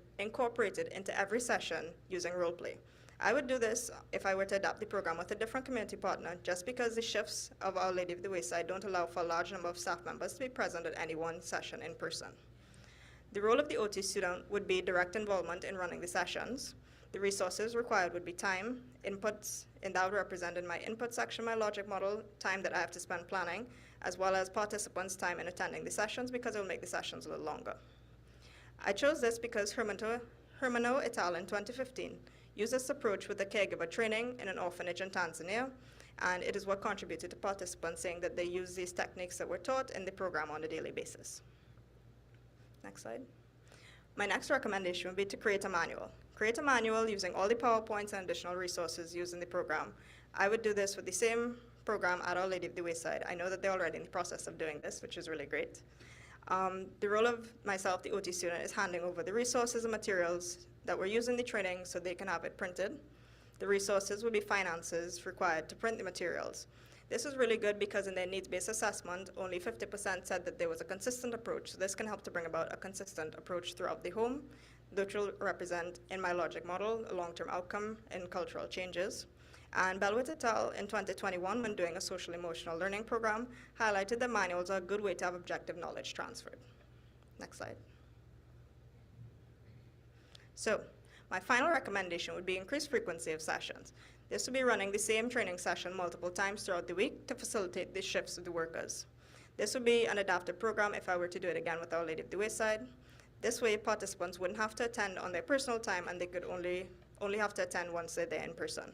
into every session using role play. I would do this if I were to adapt the program with a different community partner, just because the shifts of Our Lady of the Wayside don't allow for a large number of staff members to be present at any one session in person. The role of the OT student would be direct involvement in running the sessions. The resources required would be time, inputs, and that would represent in my input section my logic model, time that I have to spend planning, as well as participants' time in attending the sessions, because it will make the sessions a little longer. I chose this because Hermano et al. In 2015 used this approach with a caregiver training in an orphanage in Tanzania, and it is what contributed to participants saying that they use these techniques that were taught in the program on a daily basis. Next slide. My next recommendation would be to create a manual. Create a manual using all the PowerPoints and additional resources used in the program. I would do this with the same program at Our Lady of the Wayside. I know that they're already in the process of doing this, which is really great. The role of myself, the OT student, is handing over the resources and materials that were used in the training so they can have it printed. The resources would be finances required to print the materials. This is really good because in their needs-based assessment, only 50% said that there was a consistent approach. So this can help to bring about a consistent approach throughout the home, which will represent, in my logic model, a long-term outcome in cultural changes. And Belwit et al. In 2021, when doing a social-emotional learning program, highlighted that manuals are a good way to have objective knowledge transferred. Next slide. So, my final recommendation would be increased frequency of sessions. This would be running the same training session multiple times throughout the week to facilitate the shifts of the workers. This would be an adaptive program if I were to do it again with Our Lady of the Wayside. This way, participants wouldn't have to attend on their personal time, and they could only have to attend once they're there in person.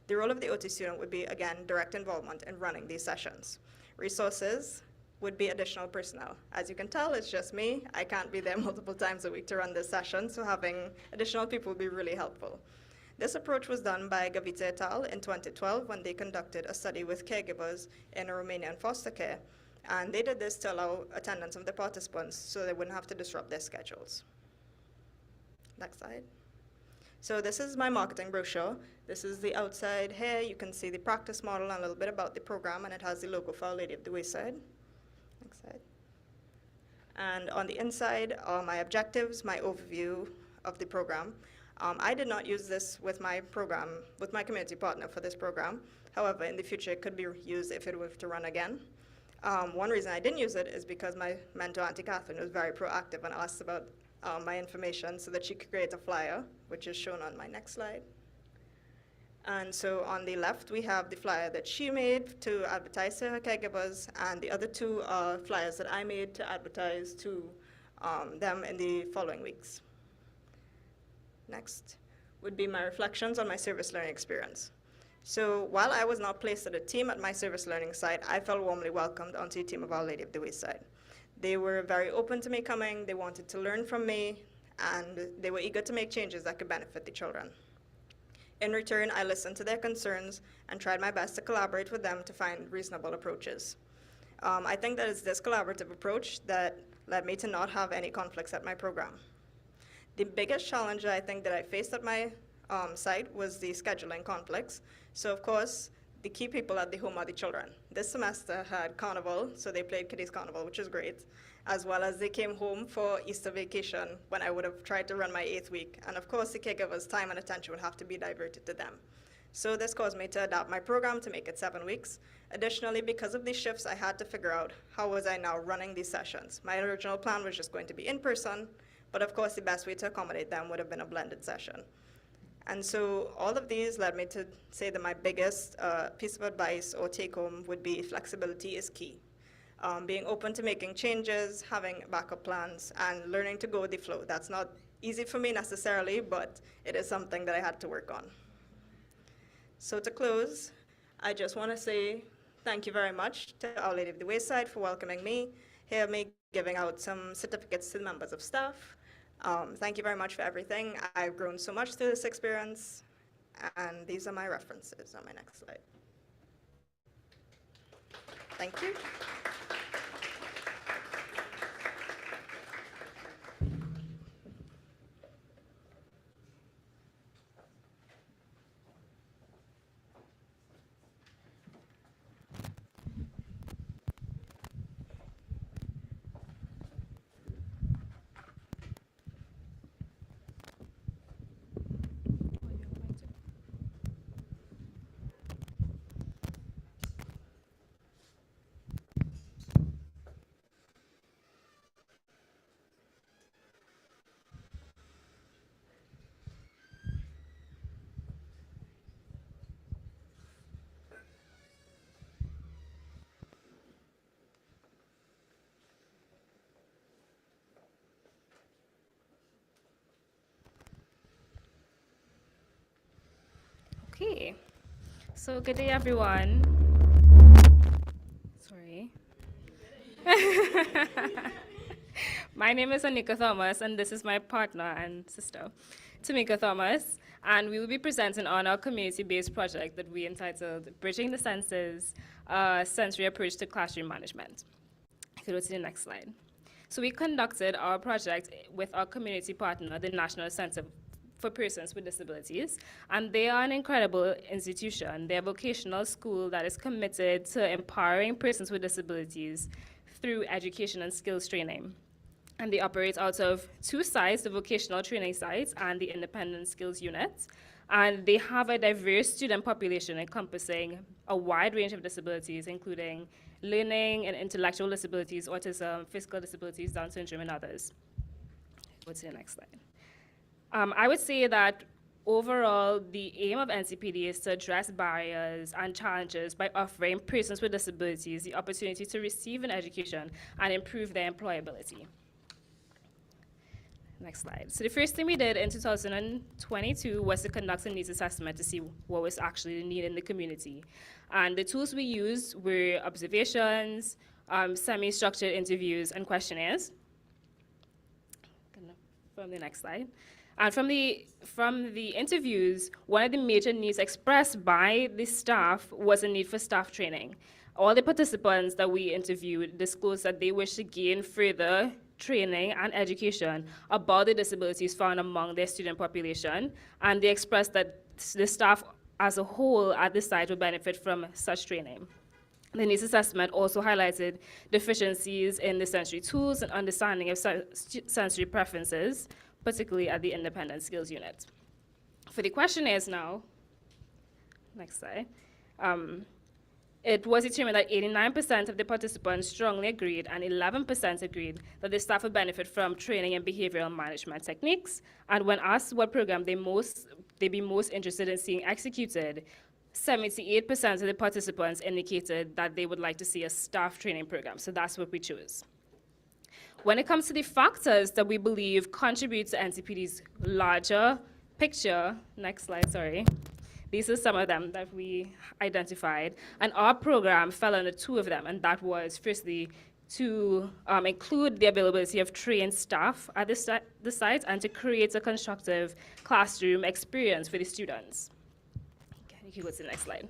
The role of the OT student would be, again, direct involvement in running these sessions. Resources would be additional personnel. As you can tell, it's just me. I can't be there multiple times a week to run this session, so having additional people would be really helpful. This approach was done by Gavita et al. In 2012 when they conducted a study with caregivers in Romanian foster care. And they did this to allow attendance of the participants so they wouldn't have to disrupt their schedules. Next slide. So this is my marketing brochure. This is the outside here. You can see the practice model and a little bit about the program, and it has the logo for Our Lady of the Wayside. Next slide. And on the inside are my objectives, my overview of the program. I did not use this with my program, with my community partner for this program. However, in the future, it could be used if it were to run again. One reason I didn't use it is because my mentor, Auntie Catherine, was very proactive and asked about my information so that she could create a flyer, which is shown on my next slide. And so on the left, we have the flyer that she made to advertise to her caregivers, and the other two are flyers that I made to advertise to them in the following weeks. Next would be my reflections on my service learning experience. So while I was not placed at a team at my service learning site, I felt warmly welcomed onto the team of Our Lady of the Wayside. They were very open to me coming, they wanted to learn from me, and they were eager to make changes that could benefit the children. In return, I listened to their concerns and tried my best to collaborate with them to find reasonable approaches. I think that it's this collaborative approach that led me to not have any conflicts at my program. The biggest challenge I think that I faced at my site was the scheduling conflicts. So of course, the key people at the home are the children. This semester had carnival, so they played Kiddies Carnival, which is great, as well as they came home for Easter vacation when I would have tried to run my 8th week. And of course, the caregivers' time and attention would have to be diverted to them. So this caused me to adapt my program to make it 7 weeks. Additionally, because of these shifts, I had to figure out how was I now running these sessions. My original plan was just going to be in person, but of course, the best way to accommodate them would have been a blended session. And so all of these led me to say that my biggest piece of advice or take home would be flexibility is key. Being open to making changes, having backup plans, and learning to go with the flow. That's not easy for me necessarily, but it is something that I had to work on. So to close, I just want to say thank you very much to Our Lady of the Wayside for welcoming me. Here me giving out some certificates to the members of staff. Thank you very much for everything. I've grown so much through this experience, and these are my references on my next slide. Thank you. Okay. So good day, everyone. Sorry. My name is Anika Thomas, and this is my partner and sister, Tamika Thomas, and we will be presenting on our community-based project that we entitled Bridging the Senses, Sensory Approach to Classroom Management. If you go to the next slide. So we conducted our project with our community partner, the National Center for Persons with Disabilities, and they are an incredible institution. They're a vocational school that is committed to empowering persons with disabilities through education and skills training. And they operate out of two sites, the vocational training sites and the independent skills unit. And they have a diverse student population encompassing a wide range of disabilities, including learning and intellectual disabilities, autism, physical disabilities, Down syndrome, and others. Go to the next slide. I would say that overall, the aim of NCPD is to address barriers and challenges by offering persons with disabilities the opportunity to receive an education and improve their employability. Next slide. So the first thing we did in 2022 was to conduct a needs assessment to see what was actually needed in the community. And the tools we used were observations, semi-structured interviews, and questionnaires. From the next slide. And from the interviews, one of the major needs expressed by the staff was a need for staff training. All the participants that we interviewed disclosed that they wish to gain further training and education about the disabilities found among their student population, and they expressed that the staff as a whole at the site would benefit from such training. The needs assessment also highlighted deficiencies in the sensory tools and understanding of sensory preferences, particularly at the independent skills unit. For the questionnaires now, next slide, it was determined that 89% of the participants strongly agreed and 11% agreed that the staff would benefit from training in behavioral management techniques. And when asked what program they'd be most interested in seeing executed, 78% of the participants indicated that they would like to see a staff training program. So that's what we chose. When it comes to the factors that we believe contribute to NCPD's larger picture, next slide, sorry. These are some of them that we identified, and our program fell under two of them, and that was firstly to include the availability of trained staff at the site and to create a constructive classroom experience for the students. Okay, you can go to the next slide.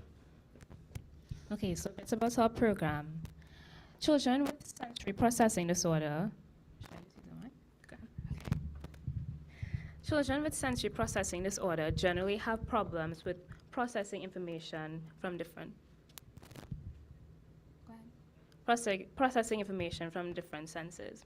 Okay, so it's about our program. Children with sensory processing disorder. Children with sensory processing disorder generally have problems with processing information from different senses.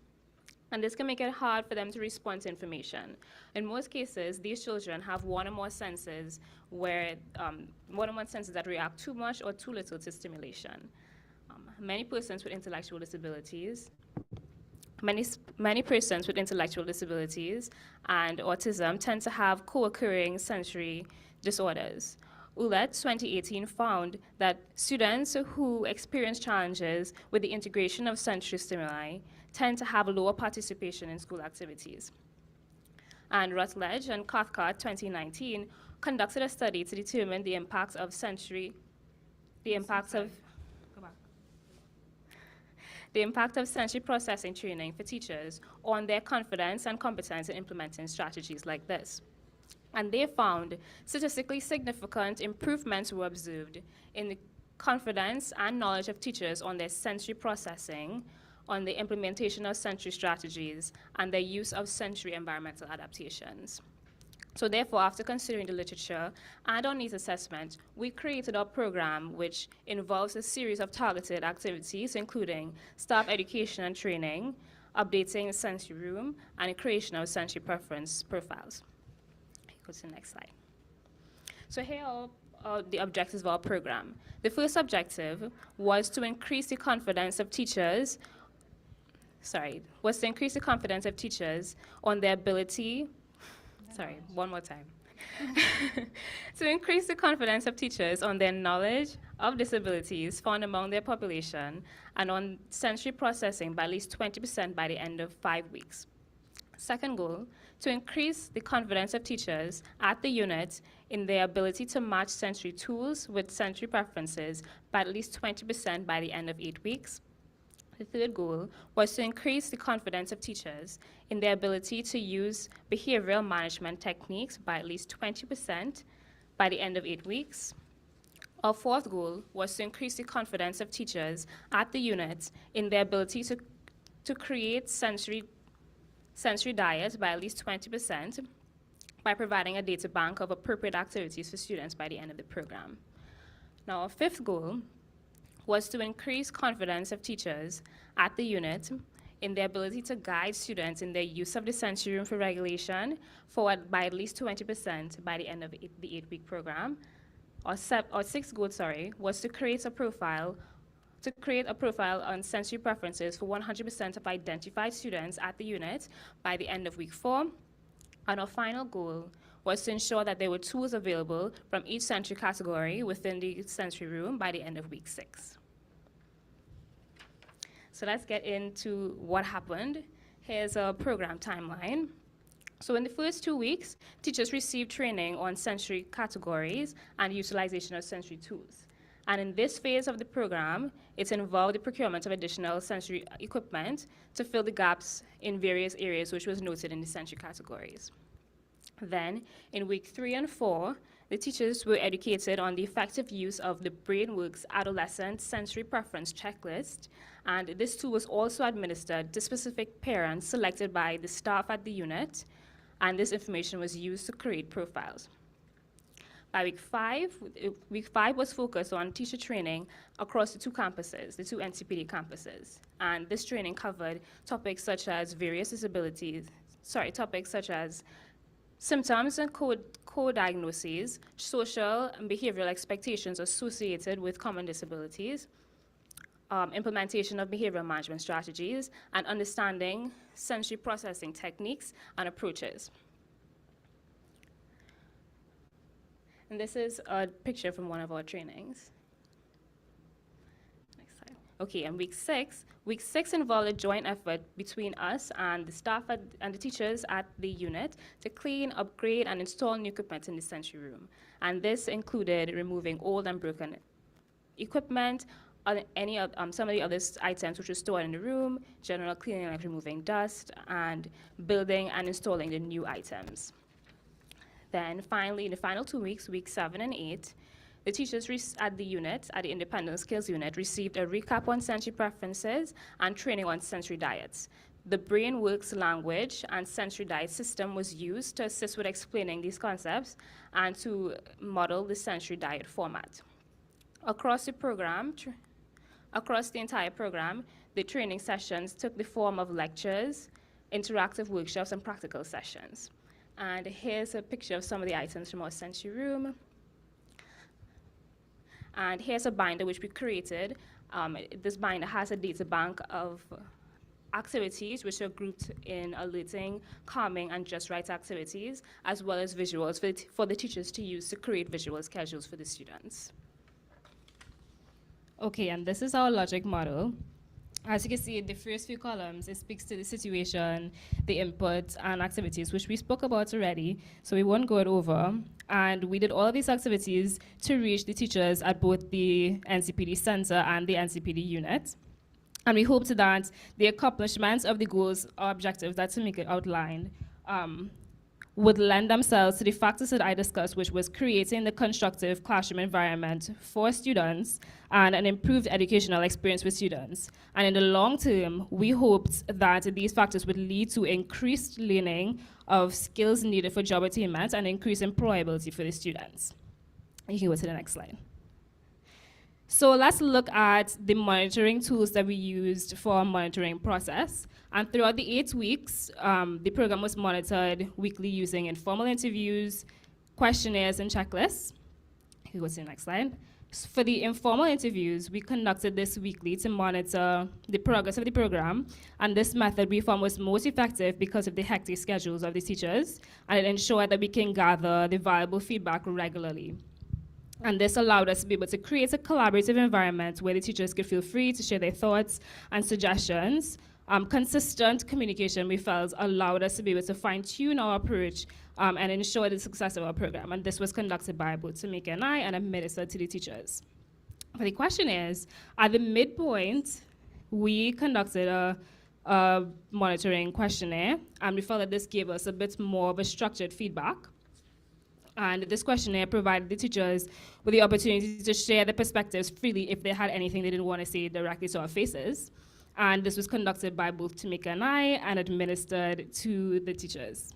And this can make it hard for them to respond to information. In most cases, these children have one or more senses that react too much or too little to stimulation. Many persons with intellectual disabilities and autism tend to have co-occurring sensory disorders. ULET 2018 found that students who experience challenges with the integration of sensory stimuli tend to have lower participation in school activities. And Rutledge and Cathcart 2019 conducted a study to determine the impact of sensory processing training for teachers on their confidence and competence in implementing strategies like this. And they found statistically significant improvements were observed in the confidence and knowledge of teachers on their sensory processing, on the implementation of sensory strategies, and their use of sensory environmental adaptations. So therefore, after considering the literature and our needs assessment, we created our program, which involves a series of targeted activities, including staff education and training, updating the sensory room, and the creation of sensory preference profiles. Go to the next slide. So here are the objectives of our program. The first objective was to increase the confidence of teachers, on their ability. One more time. To increase the confidence of teachers on their knowledge of disabilities found among their population and on sensory processing by at least 20% by the end of 5 weeks. Second goal, to increase the confidence of teachers at the unit in their ability to match sensory tools with sensory preferences by at least 20% by the end of 8 weeks. The third goal was to increase the confidence of teachers in their ability to use behavioral management techniques by at least 20% by the end of 8 weeks. Our fourth goal was to increase the confidence of teachers at the unit in their ability to create sensory diet by at least 20% by providing a data bank of appropriate activities for students by the end of the program. Now, our fifth goal was to increase confidence of teachers at the unit in their ability to guide students in their use of the sensory room for regulation forward by at least 20% by the end of the 8-week program. Our sixth goal, was to create a profile on sensory preferences for 100% of identified students at the unit by the end of week 4. And our final goal was to ensure that there were tools available from each sensory category within the sensory room by the end of week 6. So let's get into what happened. Here's a program timeline. So in the first 2 weeks, teachers received training on sensory categories and utilization of sensory tools. And in this phase of the program, it involved the procurement of additional sensory equipment to fill the gaps in various areas which was noted in the sensory categories. Then, in week 3 and 4, the teachers were educated on the effective use of the BrainWorks Adolescent Sensory Preference Checklist, and this tool was also administered to specific parents selected by the staff at the unit, and this information was used to create profiles. By week 5 was focused on teacher training across the 2 campuses, the 2 NCPD campuses, and this training covered topics such as symptoms and co-diagnoses, social and behavioral expectations associated with common disabilities, implementation of behavioral management strategies, and understanding sensory processing techniques and approaches. And this is a picture from one of our trainings. Next slide. Okay, and week six involved a joint effort between us and the staff and the teachers at the unit to clean, upgrade, and install new equipment in the sensory room. And this included removing old and broken equipment, some of the other items which were stored in the room, general cleaning like removing dust, and building and installing the new items. Then finally, in the final 2 weeks, weeks 7 and 8, the teachers at the Independent Skills Unit, received a recap on sensory preferences and training on sensory diets. The BrainWorks language and sensory diet system was used to assist with explaining these concepts and to model the sensory diet format. Across the entire program, the training sessions took the form of lectures, interactive workshops, and practical sessions. And here's a picture of some of the items from our sensory room. And here's a binder which we created. This binder has a data bank of activities which are grouped in alerting, calming, and just right activities, as well as visuals for the teachers to use to create visual schedules for the students. Okay, and this is our logic model. As you can see in the first few columns, it speaks to the situation, the input, and activities, which we spoke about already, so we won't go it over. And we did all of these activities to reach the teachers at both the NCPD Center and the NCPD unit. And we hope that the accomplishments of the goals or objectives that Tamika outlined would lend themselves to the factors that I discussed, which was creating the constructive classroom environment for students and an improved educational experience for students. And in the long term, we hoped that these factors would lead to increased learning of skills needed for job attainment and increased employability for the students. You can go to the next slide. So let's look at the monitoring tools that we used for our monitoring process. And throughout the 8 weeks, the program was monitored weekly using informal interviews, questionnaires, and checklists. You can go to the next slide. So for the informal interviews, we conducted this weekly to monitor the progress of the program. And this method we found was most effective because of the hectic schedules of the teachers, and it ensured that we can gather the valuable feedback regularly. And this allowed us to be able to create a collaborative environment where the teachers could feel free to share their thoughts and suggestions Consistent communication, we felt, allowed us to be able to fine-tune our approach and ensure the success of our program. And this was conducted by both Tamika and I and administered to the teachers. But the question is, at the midpoint, we conducted a monitoring questionnaire, and we felt that this gave us a bit more of a structured feedback. And this questionnaire provided the teachers with the opportunity to share their perspectives freely if they had anything they didn't want to say directly to our faces. And this was conducted by both Tamika and I and administered to the teachers.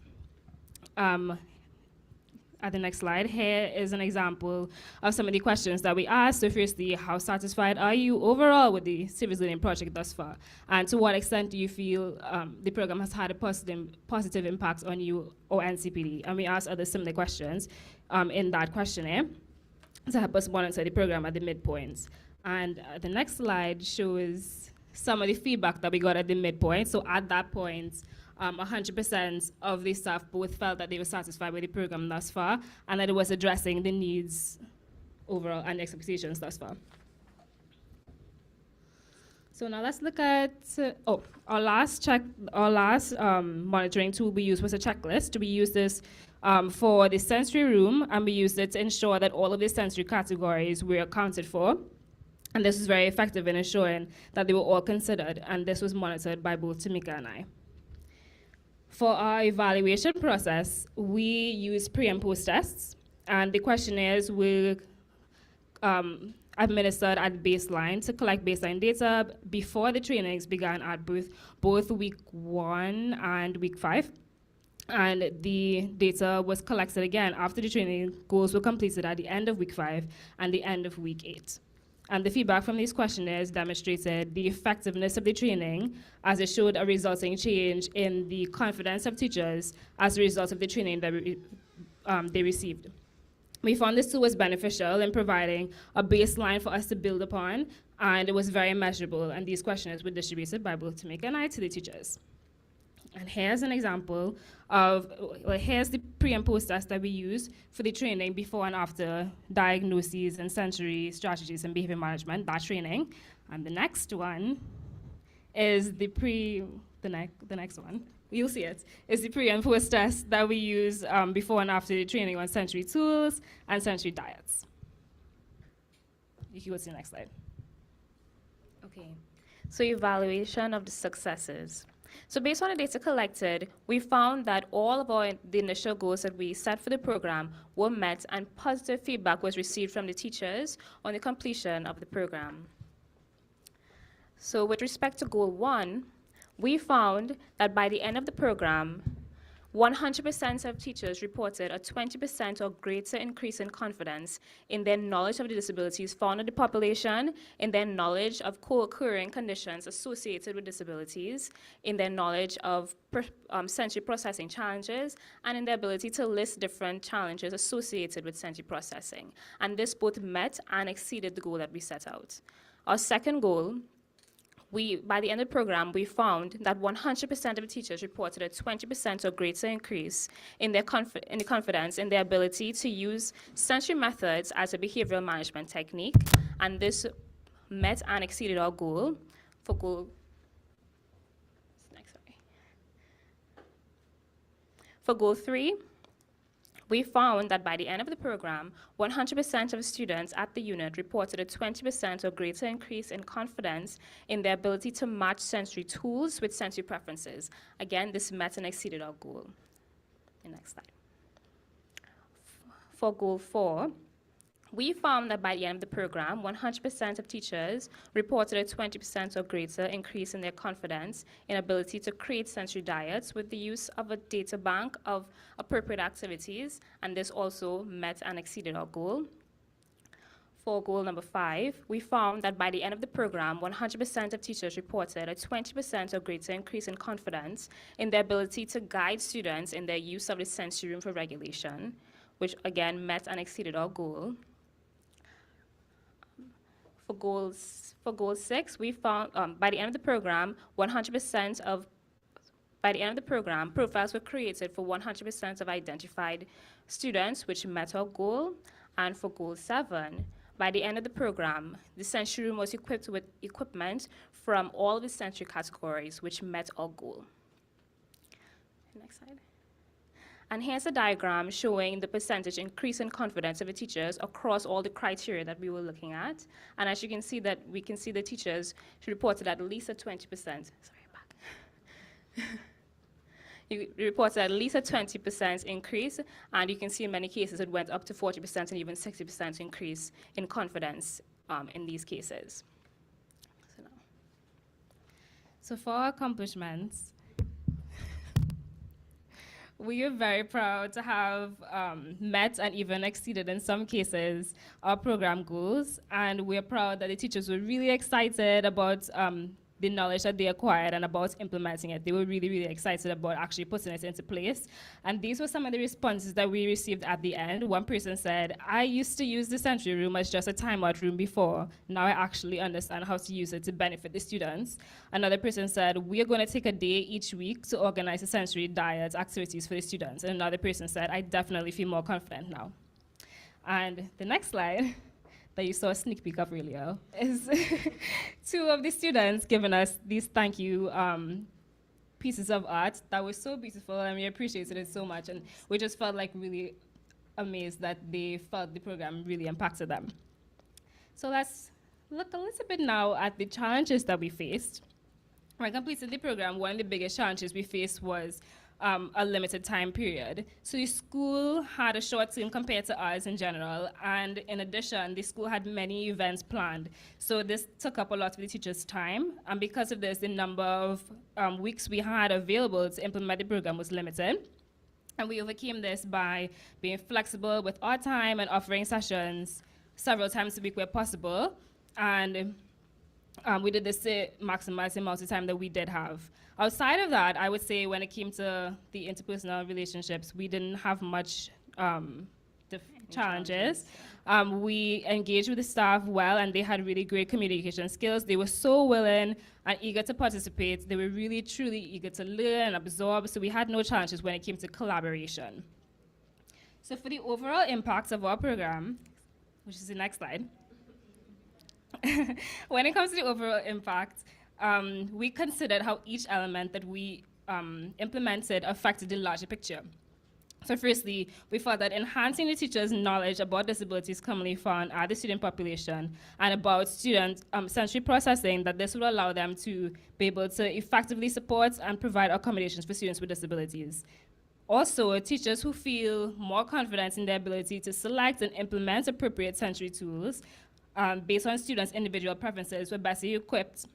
At the next slide, here is an example of some of the questions that we asked. So firstly, how satisfied are you overall with the civics learning project thus far? And to what extent do you feel the program has had a positive impact on you or NCPD? And we asked other similar questions in that questionnaire to help us monitor the program at the midpoints. And the next slide shows some of the feedback that we got at the midpoint. So at that point, 100% of the staff both felt that they were satisfied with the program thus far and that it was addressing the needs overall and expectations thus far. So now let's look at, our last monitoring tool we used was a checklist. We used this for the sensory room, and we used it to ensure that all of the sensory categories were accounted for. And this was very effective in ensuring that they were all considered, and this was monitored by both Tamika and I. For our evaluation process, we used pre- and post-tests, and the questionnaires were administered at baseline to collect baseline data before the trainings began at both week 1 and week 5. And the data was collected again after the training goals were completed at the end of week 5 and the end of week 8. And the feedback from these questionnaires demonstrated the effectiveness of the training as it showed a resulting change in the confidence of teachers as a result of the training that they received. We found this tool was beneficial in providing a baseline for us to build upon, and it was very measurable, and these questionnaires were distributed by both Tamika and I to the teachers. And here's an example of, here's the pre- and post-test that we use for the training before and after diagnoses and sensory strategies and behavior management, that training. And the next one is the next one, you'll see it, is the pre- and post-test that we use before and after the training on sensory tools and sensory diets. You can go to the next slide. Okay, so evaluation of the successes. So based on the data collected, we found that all of the initial goals that we set for the program were met, and positive feedback was received from the teachers on the completion of the program. So with respect to goal 1, we found that by the end of the program, 100% of teachers reported a 20% or greater increase in confidence in their knowledge of the disabilities found in the population, in their knowledge of co-occurring conditions associated with disabilities, in their knowledge of sensory processing challenges, and in their ability to list different challenges associated with sensory processing. And this both met and exceeded the goal that we set out. Our second goal, by the end of the program, we found that 100% of teachers reported a 20% or greater increase in their confidence in their ability to use sensory methods as a behavioral management technique, and this met and exceeded our goal for goal 3. We found that by the end of the program, 100% of students at the unit reported a 20% or greater increase in confidence in their ability to match sensory tools with sensory preferences. Again, this met and exceeded our goal. The next slide. For goal 4, we found that by the end of the program, 100% of teachers reported a 20% or greater increase in their confidence in ability to create sensory diets with the use of a data bank of appropriate activities, and this also met and exceeded our goal. For goal number 5, we found that by the end of the program, 100% of teachers reported a 20% or greater increase in confidence in their ability to guide students in their use of the sensory room for regulation, which again met and exceeded our goal. For goal 6, we found by the end of the program, profiles were created for 100% of identified students, which met our goal. And for goal 7, By the end of the program, the sensory room was equipped with equipment from all of the sensory categories, which met our goal. Next slide. And here's a diagram showing the percentage increase in confidence of the teachers across all the criteria that we were looking at. And as you can see, that we can see the teachers reported at least a 20%. Sorry, back. You reported at least a 20% increase, and you can see in many cases it went up to 40% and even 60% increase in confidence in these cases. So for our accomplishments, we are very proud to have met and even exceeded, in some cases, our program goals. And we're proud that the teachers were really excited about the knowledge that they acquired and about implementing it. They were really, really excited about actually putting it into place. And these were some of the responses that we received at the end. One person said, I used to use the sensory room as just a timeout room before. Now I actually understand how to use it to benefit the students. Another person said, we are going to take a day each week to organize a sensory diet activities for the students. And another person said, I definitely feel more confident now. And the next slide that you saw a sneak peek of earlier is two of the students giving us these thank you pieces of art that were so beautiful, and we appreciated it so much, and we just felt like really amazed that they felt the program really impacted them. So let's look a little bit now at the challenges that we faced. When I completed the program, one of the biggest challenges we faced was a limited time period. So the school had a short term compared to ours in general, and in addition, the school had many events planned. So this took up a lot of the teachers' time, and because of this, the number of weeks we had available to implement the program was limited. And we overcame this by being flexible with our time and offering sessions several times a week where possible. And we did this to maximize the amount of time that we did have. Outside of that, I would say when it came to the interpersonal relationships, we didn't have much challenges. We engaged with the staff well, and they had really great communication skills. They were so willing and eager to participate. They were really, truly eager to learn and absorb, so we had no challenges when it came to collaboration. So for the overall impact of our program, which is the next slide, when it comes to the overall impact, we considered how each element that we implemented affected the larger picture. So firstly, we felt that enhancing the teachers' knowledge about disabilities commonly found at the student population and about student sensory processing, that this would allow them to be able to effectively support and provide accommodations for students with disabilities. Also, teachers who feel more confident in their ability to select and implement appropriate sensory tools based on students' individual preferences were better equipped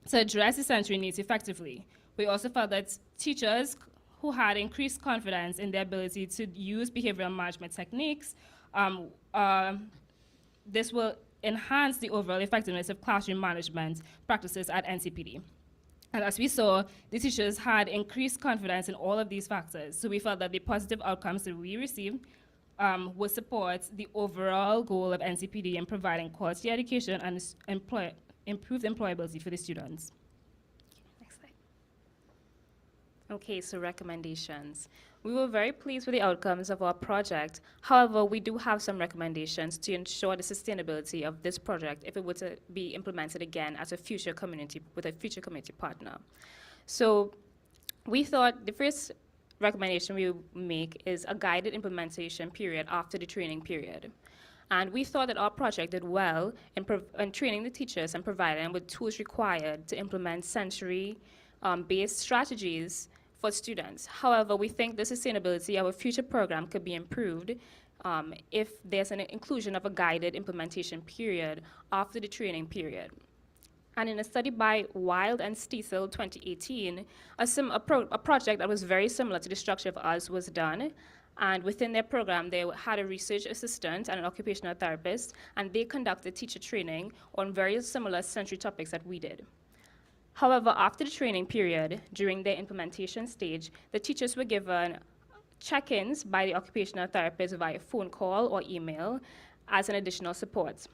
to address the sensory needs effectively. We also felt that teachers who had increased confidence in their ability to use behavioral management techniques, this will enhance the overall effectiveness of classroom management practices at NCPD. And as we saw, the teachers had increased confidence in all of these factors. So we felt that the positive outcomes that we received will support the overall goal of NCPD in providing quality education and improved employability for the students. Next slide. Okay, so recommendations. We were very pleased with the outcomes of our project. However, we do have some recommendations to ensure the sustainability of this project if it were to be implemented again as a future community, with a future community partner. So we thought the first recommendation we would make is a guided implementation period after the training period. And we thought that our project did well in training the teachers and providing them with tools required to implement sensory-based strategies for students. However, we think the sustainability of a future program could be improved if there's an inclusion of a guided implementation period after the training period. And in a study by Wild and Stiesel 2018, a project that was very similar to the structure of ours was done. And within their program, they had a research assistant and an occupational therapist, and they conducted teacher training on very similar sensory topics that we did. However, after the training period, during their implementation stage, the teachers were given check-ins by the occupational therapist via phone call or email as an additional support.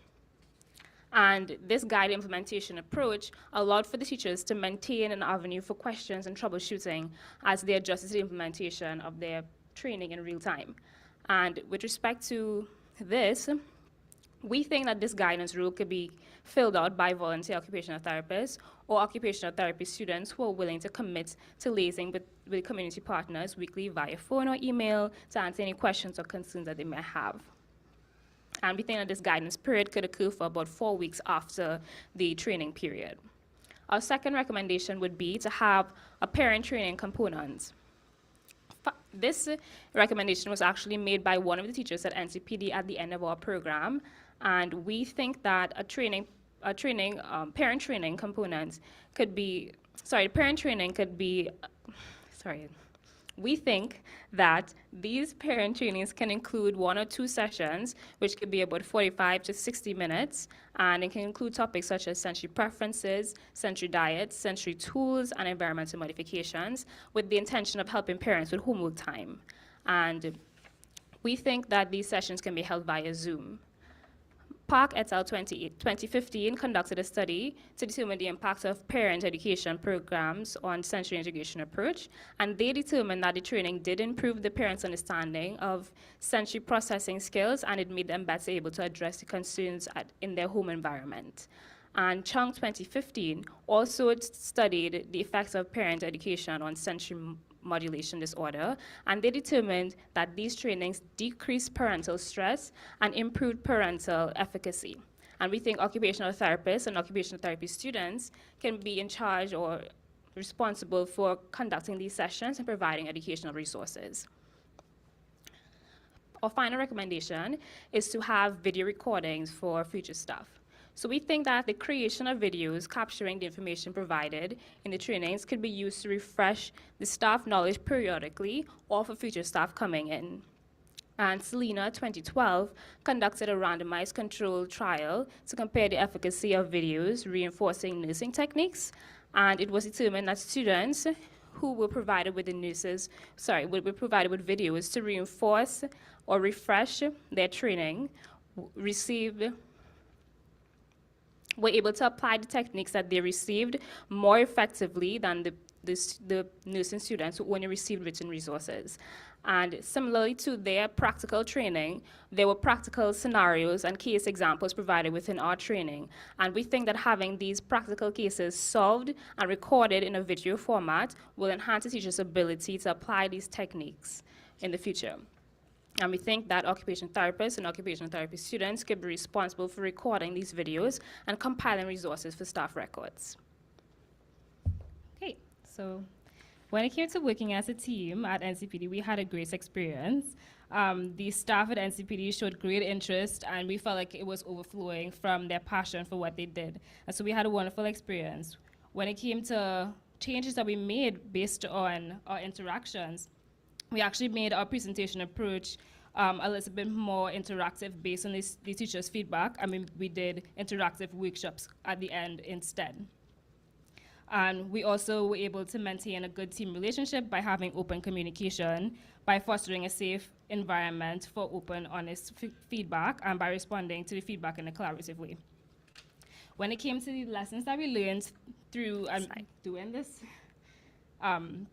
And this guided implementation approach allowed for the teachers to maintain an avenue for questions and troubleshooting as they adjusted to the implementation of their training in real time. And with respect to this, We think that this guidance role could be filled out by volunteer occupational therapists or occupational therapy students who are willing to commit to liaising with community partners weekly via phone or email to answer any questions or concerns that they may have. And we think that this guidance period could occur for about 4 weeks after the training period. Our second recommendation would be to have a parent training component. This recommendation was actually made by one of the teachers at NCPD at the end of our program, and we think that parent training component could be, we think that these parent trainings can include 1 or 2 sessions, which could be about 45 to 60 minutes, and it can include topics such as sensory preferences, sensory diets, sensory tools, and environmental modifications, with the intention of helping parents with homework time. And we think that these sessions can be held via Zoom. Park et al. 2015 conducted a study to determine the impact of parent education programs on sensory integration approach, and they determined that the training did improve the parents' understanding of sensory processing skills, and it made them better able to address the concerns in their home environment. And Chung 2015 also studied the effects of parent education on sensory modulation disorder, and they determined that these trainings decreased parental stress and improved parental efficacy. And we think occupational therapists and occupational therapy students can be in charge or responsible for conducting these sessions and providing educational resources. Our final recommendation is to have video recordings for future staff. So we think that the creation of videos capturing the information provided in the trainings could be used to refresh the staff knowledge periodically or for future staff coming in. And Selena 2012 conducted a randomized controlled trial to compare the efficacy of videos reinforcing nursing techniques, and it was determined that students who were provided with were provided with videos to reinforce or refresh their training were able to apply the techniques that they received more effectively than the nursing students who only received written resources. And similarly to their practical training, there were practical scenarios and case examples provided within our training. And we think that having these practical cases solved and recorded in a video format will enhance the teacher's ability to apply these techniques in the future. And we think that occupational therapists and occupational therapy students could be responsible for recording these videos and compiling resources for staff records. Okay, so when it came to working as a team at NCPD, we had a great experience. The staff at NCPD showed great interest, and we felt like it was overflowing from their passion for what they did. And so we had a wonderful experience. When it came to changes that we made based on our interactions, we actually made our presentation approach a little bit more interactive based on the teachers' feedback. I mean, we did interactive workshops at the end instead. And we also were able to maintain a good team relationship by having open communication, by fostering a safe environment for open, honest feedback, and by responding to the feedback in a collaborative way. When it came to the lessons that we learned through doing this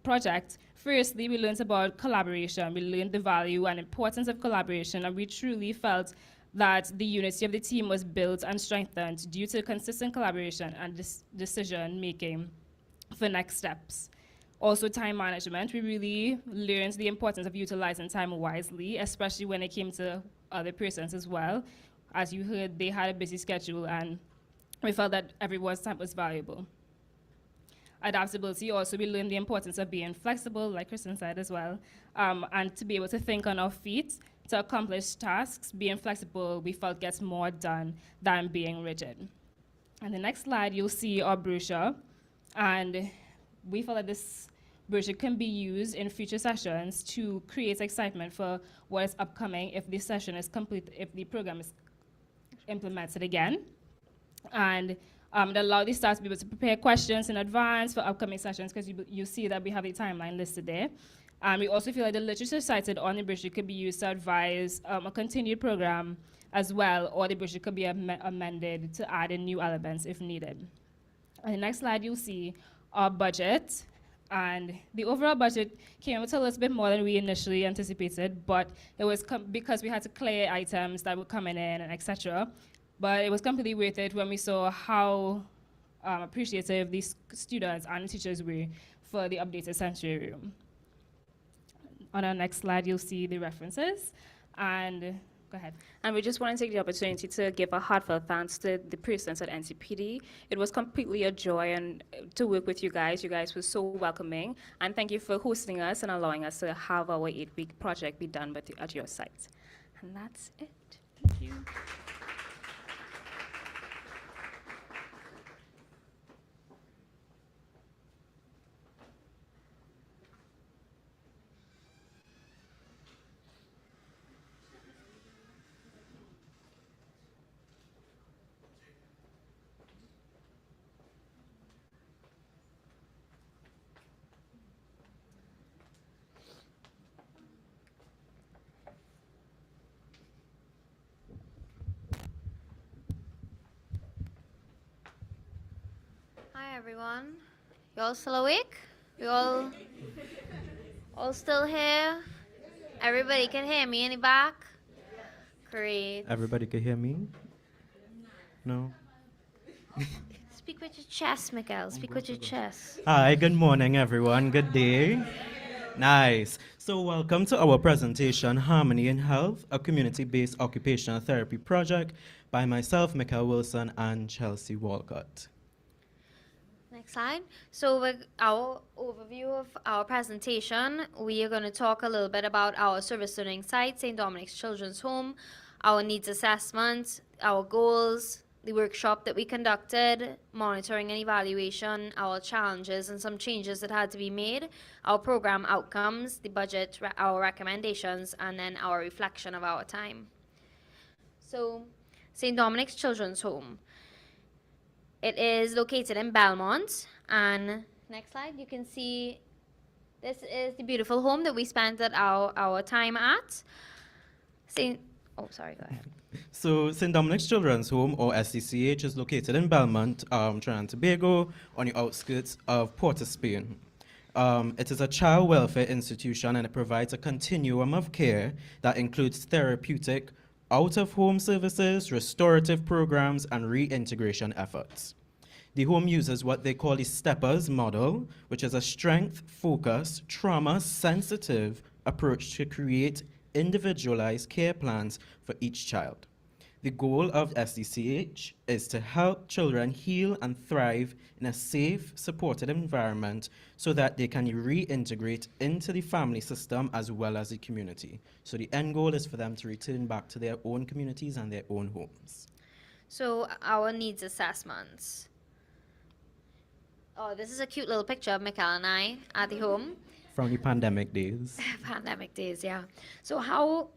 project, firstly, we learned about collaboration. We learned the value and importance of collaboration, and we truly felt that the unity of the team was built and strengthened due to consistent collaboration and decision-making for next steps. Also, time management. We really learned the importance of utilizing time wisely, especially when it came to other persons as well. As you heard, they had a busy schedule, and we felt that everyone's time was valuable. Adaptability, also, we learned the importance of being flexible, like Kristen said as well, and to be able to think on our feet to accomplish tasks. Being flexible, we felt, gets more done than being rigid. On the next slide, you'll see our brochure, and we felt that this brochure can be used in future sessions to create excitement for what is upcoming if this session is complete, if the program is implemented again. And it allowed the staff to be able to prepare questions in advance for upcoming sessions, because you see that we have a timeline listed there. We also feel like the literature cited on the brochure could be used to advise a continued program as well, or the brochure could be amended to add in new elements if needed. On the next slide, you'll see our budget. And the overall budget came out a little bit more than we initially anticipated, but it was because we had to clear items that were coming in and etc. But it was completely worth it when we saw how appreciative these students and teachers were for the updated sanctuary room. On our next slide, you'll see the references. And go ahead. And we just want to take the opportunity to give a heartfelt thanks to the persons at NCPD. It was completely a joy and to work with you guys. You guys were so welcoming. And thank you for hosting us and allowing us to have our 8-week project be done at your site. And that's it. Thank you. Hi everyone. You all still awake? You all still here? Everybody can hear me in the back? Great. Everybody can hear me? No? Speak with your chest, Miguel. Speak with your chest. Hi, good morning, everyone. Good day. Nice. So welcome to our presentation, Harmony in Health, a community-based occupational therapy project by myself, Michael Wilson, and Chelsea Walcott. Next slide. So with our overview of our presentation, we are going to talk a little bit about our service learning site, St. Dominic's Children's Home, our needs assessment, our goals, the workshop that we conducted, monitoring and evaluation, our challenges and some changes that had to be made, our program outcomes, the budget, our recommendations, and then our reflection of our time. So, St. Dominic's Children's Home. It is located in Belmont, and next slide, you can see this is the beautiful home that we spent our time at. Go ahead. So St. Dominic's Children's Home, or SDCH, is located in Belmont, Trinidad and Tobago, on the outskirts of Port of Spain. It is a child welfare institution, and it provides a continuum of care that includes therapeutic, out-of-home services, restorative programs, and reintegration efforts. The home uses what they call the STEPPERS model, which is a strength-focused, trauma-sensitive approach to create individualized care plans for each child. The goal of SDCH is to help children heal and thrive in a safe, supported environment so that they can reintegrate into the family system as well as the community. So the end goal is for them to return back to their own communities and their own homes. So our needs assessments. Oh, this is a cute little picture of Mikhail and I at the home. From the pandemic days. Pandemic days, yeah. So how,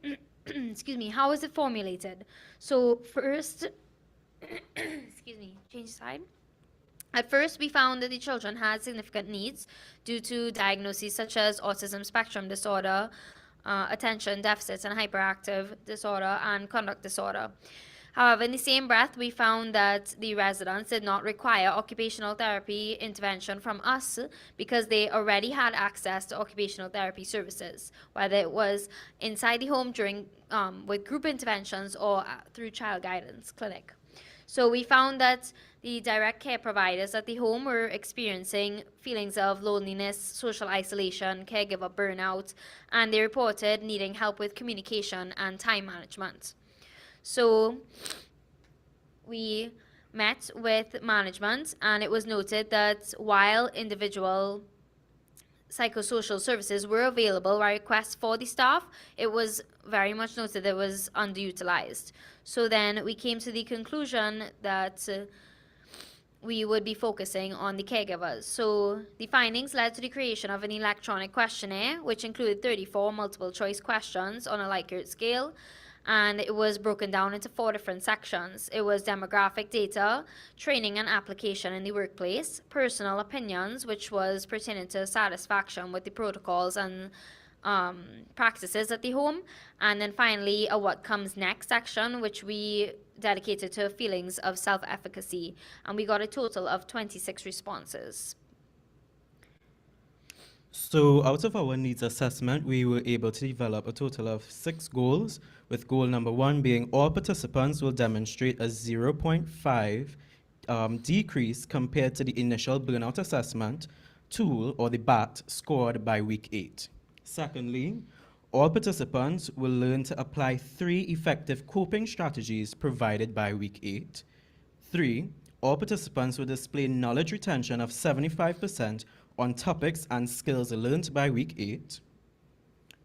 excuse me, how is it formulated? So first, excuse me, change side. At first, we found that the children had significant needs due to diagnoses such as autism spectrum disorder, attention deficits and hyperactive disorder, and conduct disorder. However, in the same breath, we found that the residents did not require occupational therapy intervention from us because they already had access to occupational therapy services, whether it was inside the home during with group interventions or through child guidance clinic. So we found that the direct care providers at the home were experiencing feelings of loneliness, social isolation, caregiver burnout, and they reported needing help with communication and time management. So we met with management, and it was noted that while individual psychosocial services were available by request for the staff, it was very much noted that it was underutilized. So then we came to the conclusion that we would be focusing on the caregivers. So the findings led to the creation of an electronic questionnaire, which included 34 multiple choice questions on a Likert scale, and it was broken down into 4 different sections. It was demographic data, training and application in the workplace, personal opinions, which was pertaining to satisfaction with the protocols and practices at the home, and then finally a what comes next section, which we dedicated to feelings of self-efficacy, and we got a total of 26 responses. So out of our needs assessment, we were able to develop a total of 6 goals, with goal number 1 being all participants will demonstrate a 0.5 decrease compared to the initial burnout assessment tool, or the BAT, scored by week 8. Secondly, all participants will learn to apply 3 effective coping strategies provided by week 8. 3. All participants will display knowledge retention of 75% on topics and skills learned by week 8.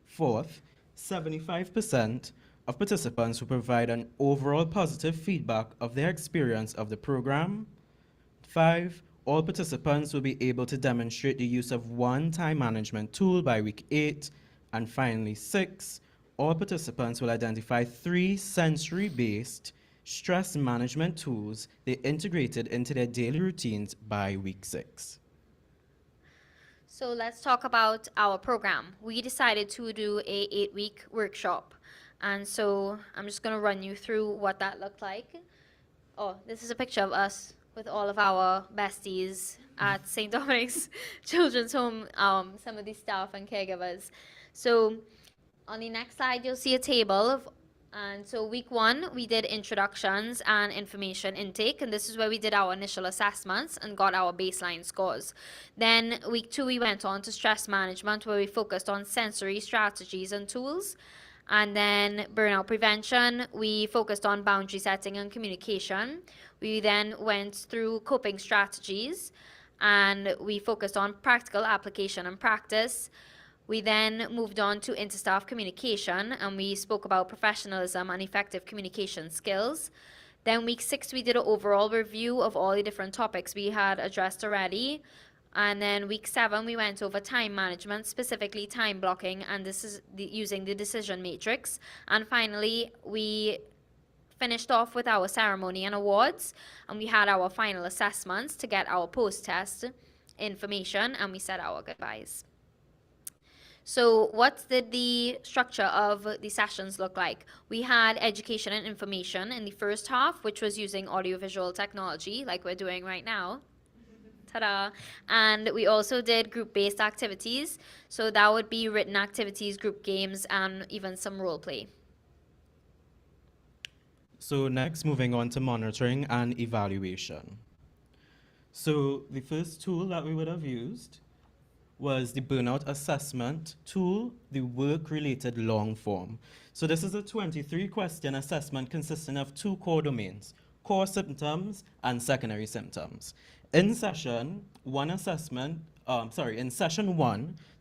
Fourth, 75% of participants will provide an overall positive feedback of their experience of the program. 5. All participants will be able to demonstrate the use of one time management tool by week 8. And finally, 6. All participants will identify 3 sensory-based stress management tools they integrated into their daily routines by week 6. So let's talk about our program. We decided to do a 8-week workshop. And so I'm just going to run you through what that looked like. Oh, this is a picture of us with all of our besties at St. Dominic's Children's Home, some of the staff and caregivers. So on the next slide, you'll see a table of, and so week 1, we did introductions and information intake, and this is where we did our initial assessments and got our baseline scores. Then week 2, we went on to stress management, where we focused on sensory strategies and tools. And then burnout prevention, we focused on boundary setting and communication. We then went through coping strategies, and we focused on practical application and practice. We then moved on to interstaff communication, and we spoke about professionalism and effective communication skills. Then week 6, we did an overall review of all the different topics we had addressed already. And then week 7, we went over time management, specifically time blocking, and this is using the decision matrix. And finally, we finished off with our ceremony and awards, and we had our final assessments to get our post-test information, and we said our goodbyes. So what did the structure of the sessions look like? We had education and information in the first half, which was using audiovisual technology, like we're doing right now. Ta-da. And we also did group-based activities. So that would be written activities, group games, and even some role play. So next, moving on to monitoring and evaluation. So the first tool that we would have used was the burnout assessment tool, the work-related long form. So this is a 23-question assessment consisting of 2 core domains: core symptoms and secondary symptoms. In session 1,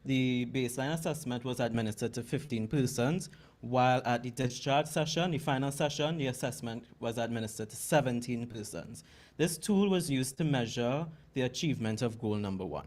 the baseline assessment was administered to 15 persons, while at the discharge session, the final session, the assessment was administered to 17 persons. This tool was used to measure the achievement of goal number 1.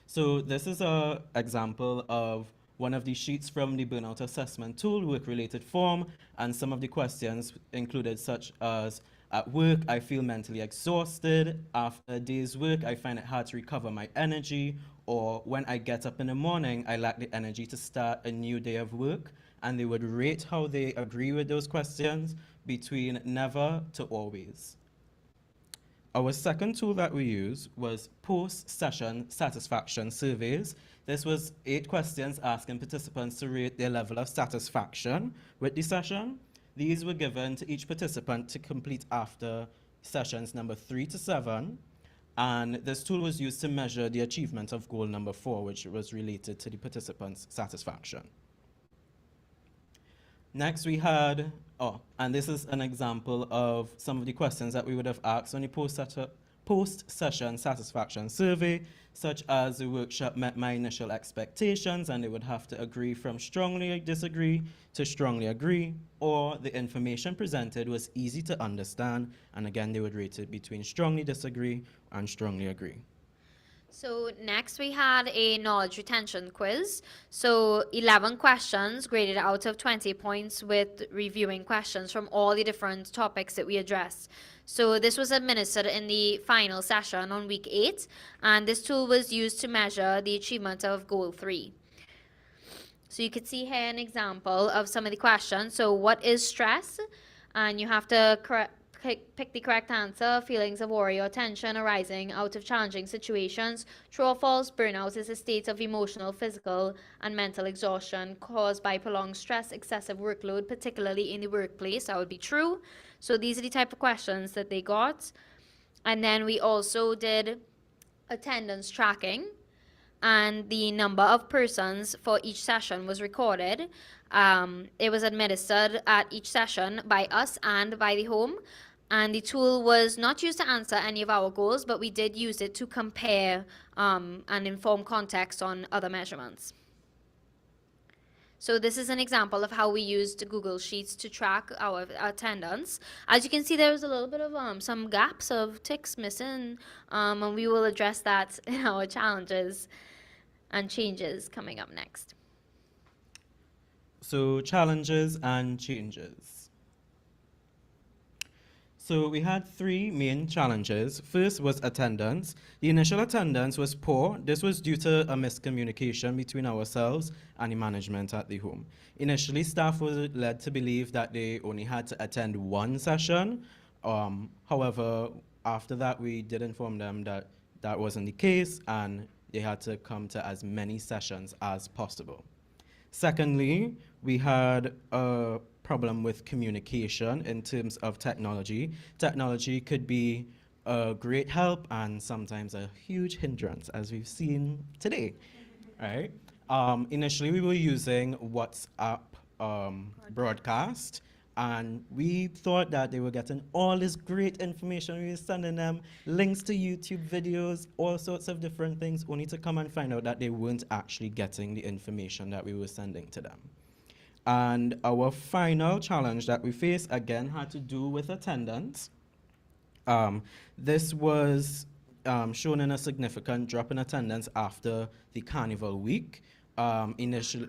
So this is an example of one of the sheets from the burnout assessment tool, work-related form, and some of the questions included such as, at work, I feel mentally exhausted. After a day's work, I find it hard to recover my energy. Or when I get up in the morning, I lack the energy to start a new day of work. And they would rate how they agree with those questions between never to always. Our second tool that we used was post-session satisfaction surveys. This was 8 questions asking participants to rate their level of satisfaction with the session. These were given to each participant to complete after sessions number 3 to 7. And this tool was used to measure the achievement of goal number 4, which was related to the participants' satisfaction. Next we had, and this is an example of some of the questions that we would have asked on the post-session satisfaction survey, such as the workshop met my initial expectations, and they would have to agree from strongly disagree to strongly agree, or the information presented was easy to understand, and again they would rate it between strongly disagree and strongly agree. So next we had a knowledge retention quiz. So 11 questions graded out of 20 points with reviewing questions from all the different topics that we addressed. So this was administered in the final session on week 8, and this tool was used to measure the achievement of goal 3. So you could see here an example of some of the questions. So what is stress? And you have to pick the correct answer. Feelings of worry or tension arising out of challenging situations. True or false? Burnout is a state of emotional, physical, and mental exhaustion caused by prolonged stress, excessive workload, particularly in the workplace. That would be true. So these are the type of questions that they got. And then we also did attendance tracking, and the number of persons for each session was recorded. It was administered at each session by us and by the home. And the tool was not used to answer any of our goals, but we did use it to compare and inform context on other measurements. So this is an example of how we used Google Sheets to track our attendance. As you can see, there was a little bit of some gaps of ticks missing, and we will address that in our challenges and changes coming up next. So challenges and changes. So we had three main challenges. First was attendance. The initial attendance was poor. This was due to a miscommunication between ourselves and the management at the home. Initially, staff were led to believe that they only had to attend one session. However, after that, we did inform them that that wasn't the case and they had to come to as many sessions as possible. Secondly, we had a problem with communication in terms of technology. Technology could be a great help and sometimes a huge hindrance, as we've seen today, right? Initially, we were using WhatsApp broadcast, and we thought that they were getting all this great information. We were sending them links to YouTube videos, all sorts of different things, only to come and find out that they weren't actually getting the information that we were sending to them. And our final challenge that we faced, again, had to do with attendance. This was shown in a significant drop in attendance after the Carnival week. Initially...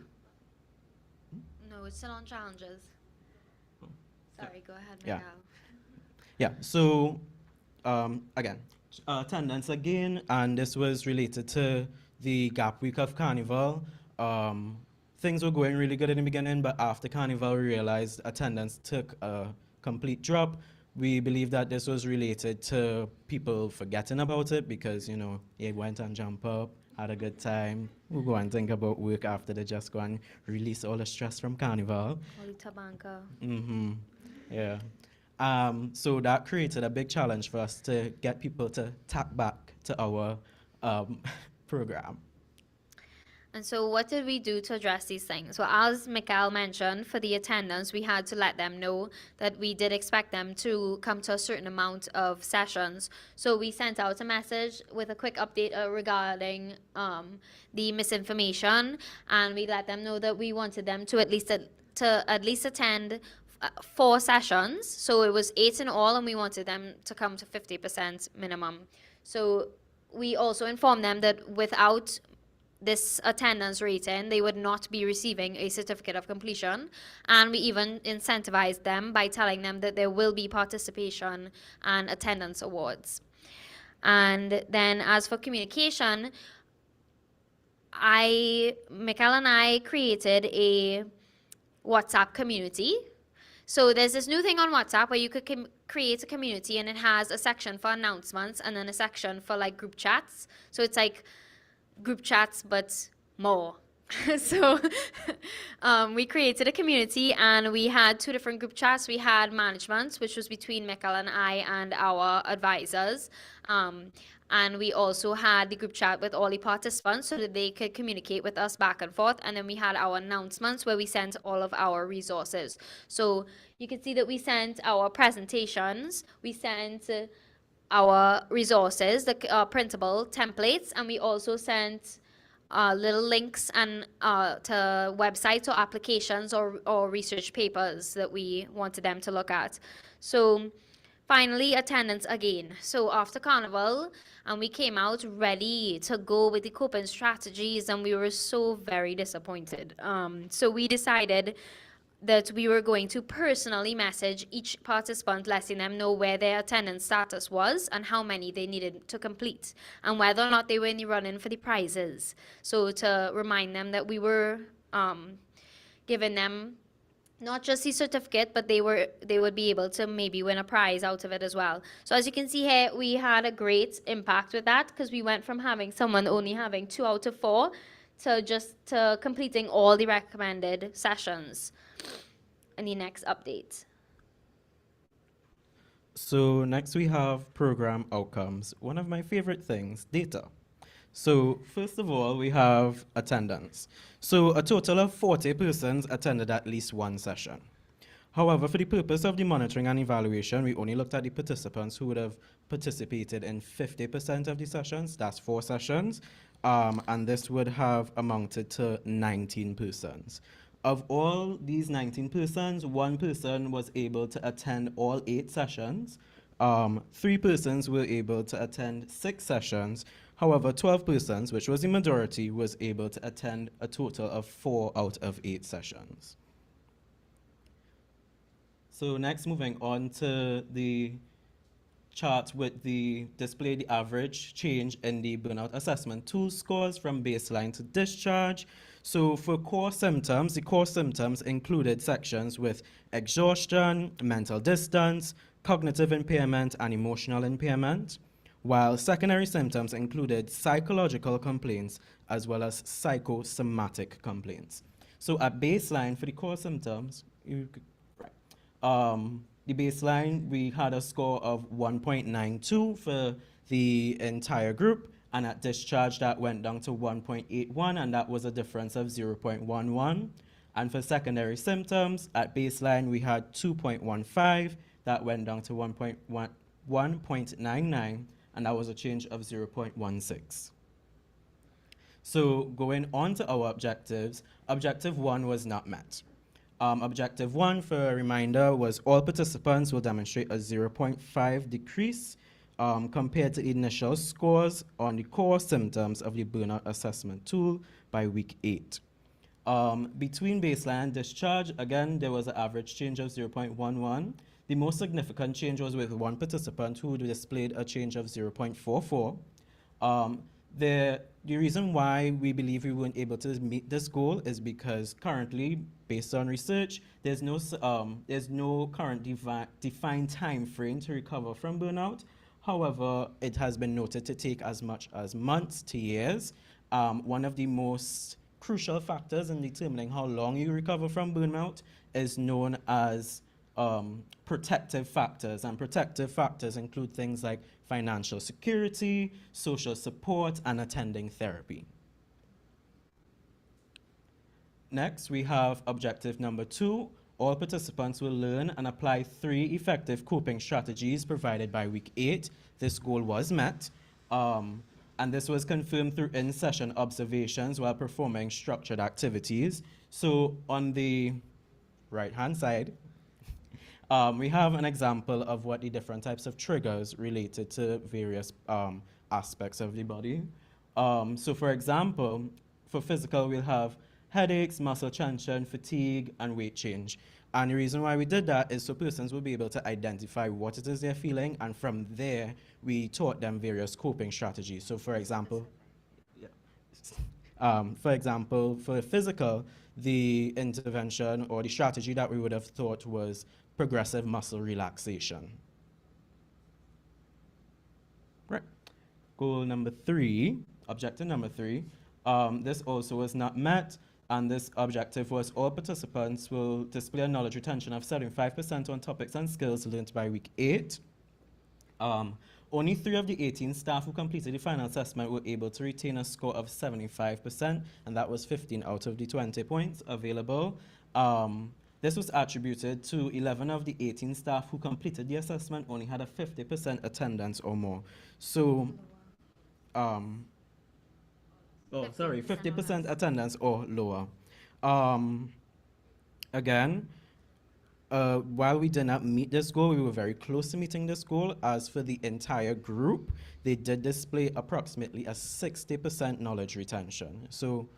No, it's still on challenges. Sorry, go ahead, Yeah. Miguel. Yeah, so again, attendance again, and this was related to the gap week of Carnival. Things were going really good in the beginning, but after Carnival, we realized attendance took a complete drop. We believe that this was related to people forgetting about it because, you know, they went and jump up, had a good time. We'll go and think about work after they just go and release all the stress from Carnival. Holy Tabanca. Mm-hmm. Yeah. So that created a big challenge for us to get people to tap back to our program. And so what did we do to address these things? Well, as Mikhail mentioned, for the attendance, we had to let them know that we did expect them to come to a certain amount of sessions. So we sent out a message with a quick update regarding the misinformation, and we let them know that we wanted them to at least attend 4 sessions. So it was 8 in all, and we wanted them to come to 50% minimum. So we also informed them that without this attendance rating, they would not be receiving a certificate of completion. And we even incentivized them by telling them that there will be participation and attendance awards. And then as for communication, Mikhail and I created a WhatsApp community. So there's this new thing on WhatsApp where you could create a community, and it has a section for announcements and then a section for like group chats. So it's like group chats, but more. So we created a community, and we had 2 different group chats. We had management, which was between Mikhail and I and our advisors. And we also had the group chat with all the participants so that they could communicate with us back and forth. And then we had our announcements where we sent all of our resources. So you can see that we sent our presentations, we sent our resources, the printable templates, and we also sent little links and to websites or applications or research papers that we wanted them to look at. So finally, attendance again. So after Carnival, and we came out ready to go with the coping strategies, and we were so very disappointed. So we decided that we were going to personally message each participant, letting them know where their attendance status was and how many they needed to complete, and whether or not they were in the running for the prizes. So to remind them that we were giving them not just the certificate, but they would be able to maybe win a prize out of it as well. So as you can see here, we had a great impact with that because we went from having someone only having 2 out of 4 to completing all the recommended sessions in the next update. So next we have program outcomes. One of my favorite things, data. So first of all, we have attendance. So a total of 40 persons attended at least one session. However, for the purpose of the monitoring and evaluation, we only looked at the participants who would have participated in 50% of the sessions, that's 4 sessions, and this would have amounted to 19 persons. Of all these 19 persons, 1 person was able to attend all 8 sessions. 3 persons were able to attend 6 sessions. However, 12 persons, which was the majority, was able to attend a total of 4 out of 8 sessions. So next, moving on to the chart with the display the average change in the burnout assessment tool scores from baseline to discharge. So for core symptoms, the core symptoms included sections with exhaustion, mental distance, cognitive impairment, and emotional impairment, while secondary symptoms included psychological complaints as well as psychosomatic complaints. So at baseline for the core symptoms, the baseline, we had a score of 1.92 for the entire group, and at discharge that went down to 1.81, and that was a difference of 0.11. And for secondary symptoms, at baseline we had 2.15, that went down to 1.99, and that was a change of 0.16. So going on to our objectives, objective 1 was not met. Objective 1, for a reminder, was all participants will demonstrate a 0.5 decrease compared to initial scores on the core symptoms of the burnout assessment tool by week 8. Between baseline and discharge, again, there was an average change of 0.11. The most significant change was with 1 participant who displayed a change of 0.44. The reason why we believe we weren't able to meet this goal is because currently, based on research, there's no current defined time frame to recover from burnout. However, it has been noted to take as much as months to years. One of the most crucial factors in determining how long you recover from burnout is known as protective factors, and protective factors include things like financial security, social support, and attending therapy. Next, we have objective number 2. All participants will learn and apply 3 effective coping strategies provided by week 8. This goal was met, and this was confirmed through in-session observations while performing structured activities. So on the right-hand side, we have an example of what the different types of triggers related to various aspects of the body. So for example, for physical, we'll have headaches, muscle tension, fatigue, and weight change. And the reason why we did that is so persons will be able to identify what it is they're feeling, and from there, we taught them various coping strategies. So for example, for physical, the intervention or the strategy that we would have thought was progressive muscle relaxation. Right. Goal number 3, objective number 3, this also was not met, and this objective was all participants will display a knowledge retention of 75% on topics and skills learned by week 8. Only 3 of the 18 staff who completed the final assessment were able to retain a score of 75%, and that was 15 out of the 20 points available. This was attributed to 11 of the 18 staff who completed the assessment only had a 50% attendance or more. So, 50% attendance or lower. Again, while we did not meet this goal, we were very close to meeting this goal. As for the entire group, they did display approximately a 60% knowledge retention. So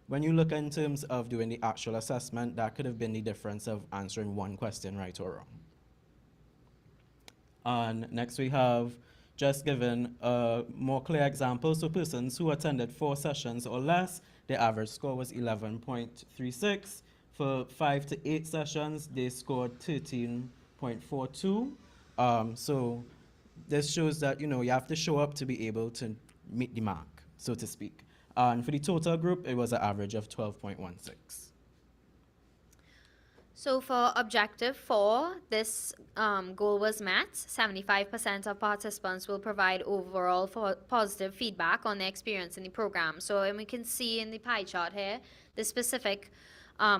when you look in terms of doing the actual assessment, that could have been the difference of answering 1 question right or wrong. And next we have just given a more clear example. So persons who attended 4 sessions or less, their average score was 11.36. For 5 to 8 sessions, they scored 13.42. So this shows that, you know, you have to show up to be able to meet the mark, so to speak. And for the total group, it was an average of 12.16. So for objective 4, this goal was met. 75% of participants will provide overall positive feedback on their experience in the program. So and we can see in the pie chart here, the specific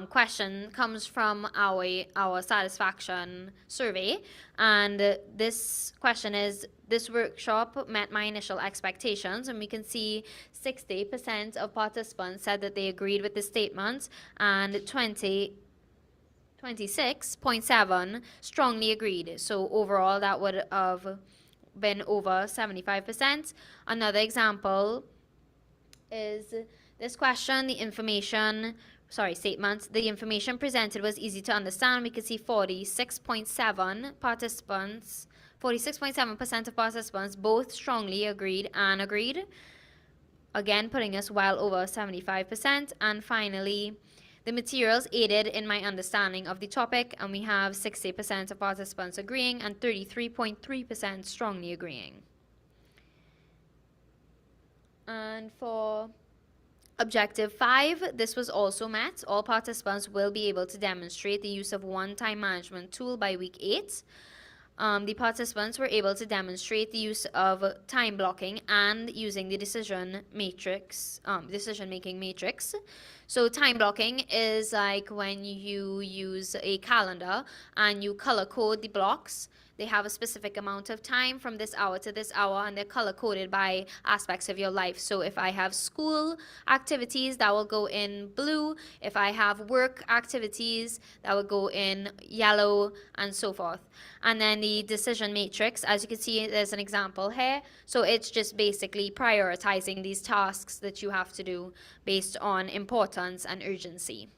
question comes from our satisfaction survey. And this question is, this workshop met my initial expectations, and we can see 60% of participants said that they agreed with the statement, and 26.7 strongly agreed. So overall, that would have been over 75%. Another example is this question, statement. The information presented was easy to understand. We could see 46.7% of participants both strongly agreed and agreed. Again, putting us well over 75%. And finally, the materials aided in my understanding of the topic, and we have 60% of participants agreeing and 33.3% strongly agreeing. And for objective 5, this was also met. All participants will be able to demonstrate the use of one time management tool by week 8. The participants were able to demonstrate the use of time blocking and using the decision-making matrix. So time blocking is like when you use a calendar and you color code the blocks. They have a specific amount of time from this hour to this hour, and they're color coded by aspects of your life. So if I have school activities, that will go in blue. If I have work activities, that will go in yellow, and so forth. And then the decision matrix, as you can see, there's an example here. So it's just basically prioritizing these tasks that you have to do based on importance and urgency.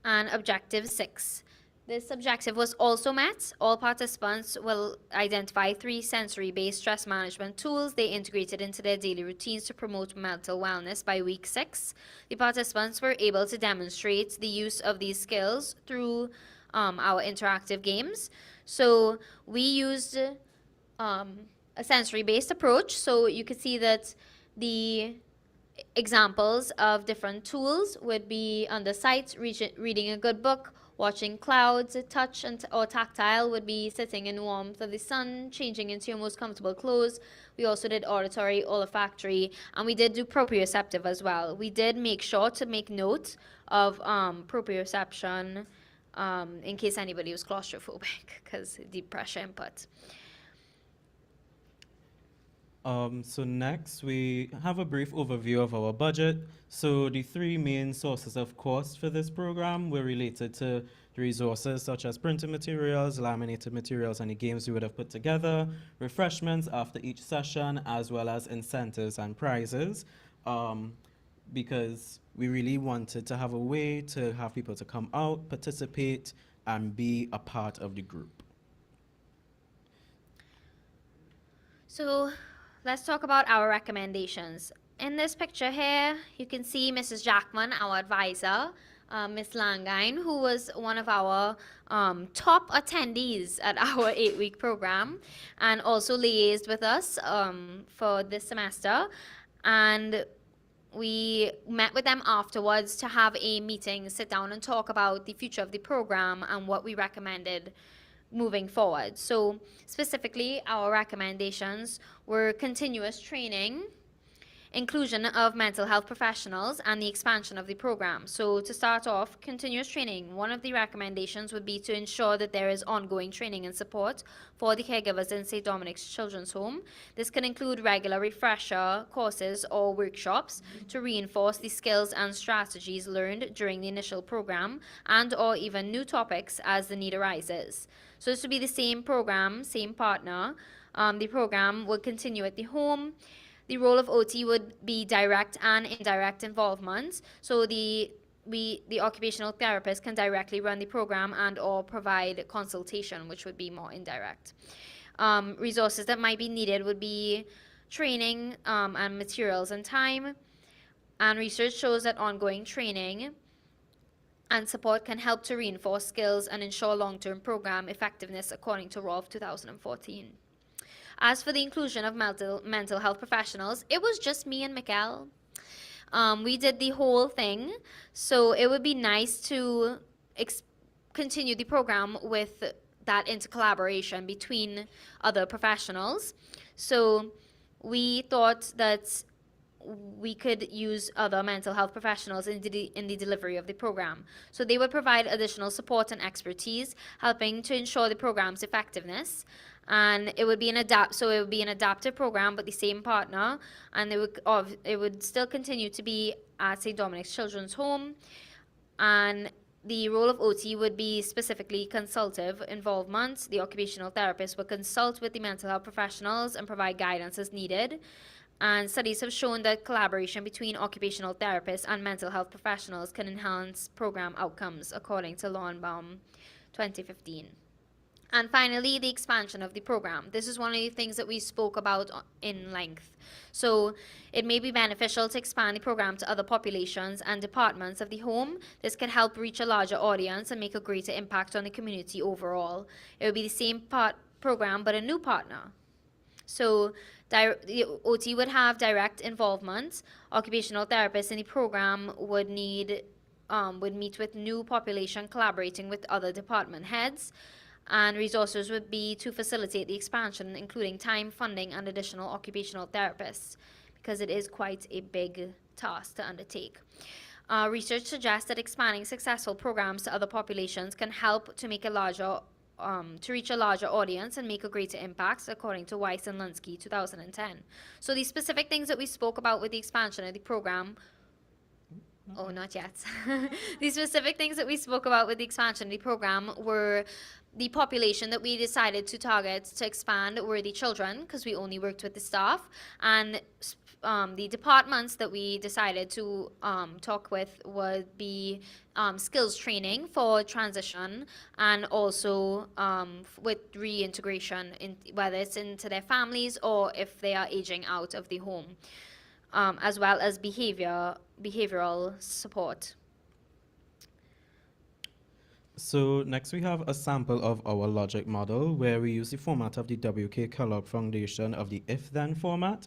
And objective 6. This objective was also met. All participants will identify 3 sensory-based stress management tools they integrated into their daily routines to promote mental wellness by week 6. The participants were able to demonstrate the use of these skills through our interactive games. So we used a sensory-based approach. So you can see that the examples of different tools would be under sight, reading a good book, watching clouds. Touch or tactile would be sitting in warmth of the sun, changing into your most comfortable clothes. We also did auditory, olfactory, and we did do proprioceptive as well. We did make sure to make note of proprioception in case anybody was claustrophobic, because deep pressure input. So next, we have a brief overview of our budget. So the 3 main sources of cost for this program were related to the resources such as printed materials, laminated materials, and the games we would have put together, refreshments after each session, as well as incentives and prizes, because we really wanted to have a way to have people to come out, participate, and be a part of the group. So let's talk about our recommendations. In this picture here, you can see Mrs. Jackman, our advisor, Miss Langine, who was one of our top attendees at our 8-week program, and also liaised with us for this semester. And we met with them afterwards to have a meeting, sit down and talk about the future of the program and what we recommended moving forward. So specifically, our recommendations were continuous training, inclusion of mental health professionals, and the expansion of the program. So to start off, continuous training. One of the recommendations would be to ensure that there is ongoing training and support for the caregivers in St. Dominic's Children's Home. This can include regular refresher courses or workshops to reinforce the skills and strategies learned during the initial program, and or even new topics as the need arises. So this would be the same program, same partner. The program would continue at the home. The role of OT would be direct and indirect involvement. So the occupational therapist can directly run the program and or provide consultation, which would be more indirect. Resources that might be needed would be training and materials and time. And research shows that ongoing training and support can help to reinforce skills and ensure long-term program effectiveness, according to Rolf 2014. As for the inclusion of mental health professionals, it was just me and Mikkel. We did the whole thing, so it would be nice to continue the program with that intercollaboration between other professionals. So we thought that we could use other mental health professionals in the delivery of the program. So they would provide additional support and expertise, helping to ensure the program's effectiveness. And it would be an adaptive program, but the same partner, and it would still continue to be at St. Dominic's Children's Home. And the role of OT would be specifically consultative involvement. The occupational therapist would consult with the mental health professionals and provide guidance as needed. And studies have shown that collaboration between occupational therapists and mental health professionals can enhance program outcomes, according to Lowenbaum 2015. And finally, the expansion of the program. This is one of the things that we spoke about in length. So it may be beneficial to expand the program to other populations and departments of the home. This can help reach a larger audience and make a greater impact on the community overall. It would be the same program, but a new partner. So the OT would have direct involvement. Occupational therapists in the program would meet with new population, collaborating with other department heads. And resources would be to facilitate the expansion, including time, funding, and additional occupational therapists, because it is quite a big task to undertake. Research suggests that expanding successful programs to other populations can help to make to reach a larger audience and make a greater impact, according to Weiss and Lunsky, 2010. So the specific things that we spoke about with the expansion of the program. Oh, not yet. The specific things that we spoke about with the expansion of the program were the population that we decided to target to expand were the children, because we only worked with the staff, and the departments that we decided to talk with would be skills training for transition, and also with reintegration, whether it's into their families or if they are aging out of the home, as well as behavioral support. So next we have a sample of our logic model where we use the format of the W.K. Kellogg Foundation of the if-then format,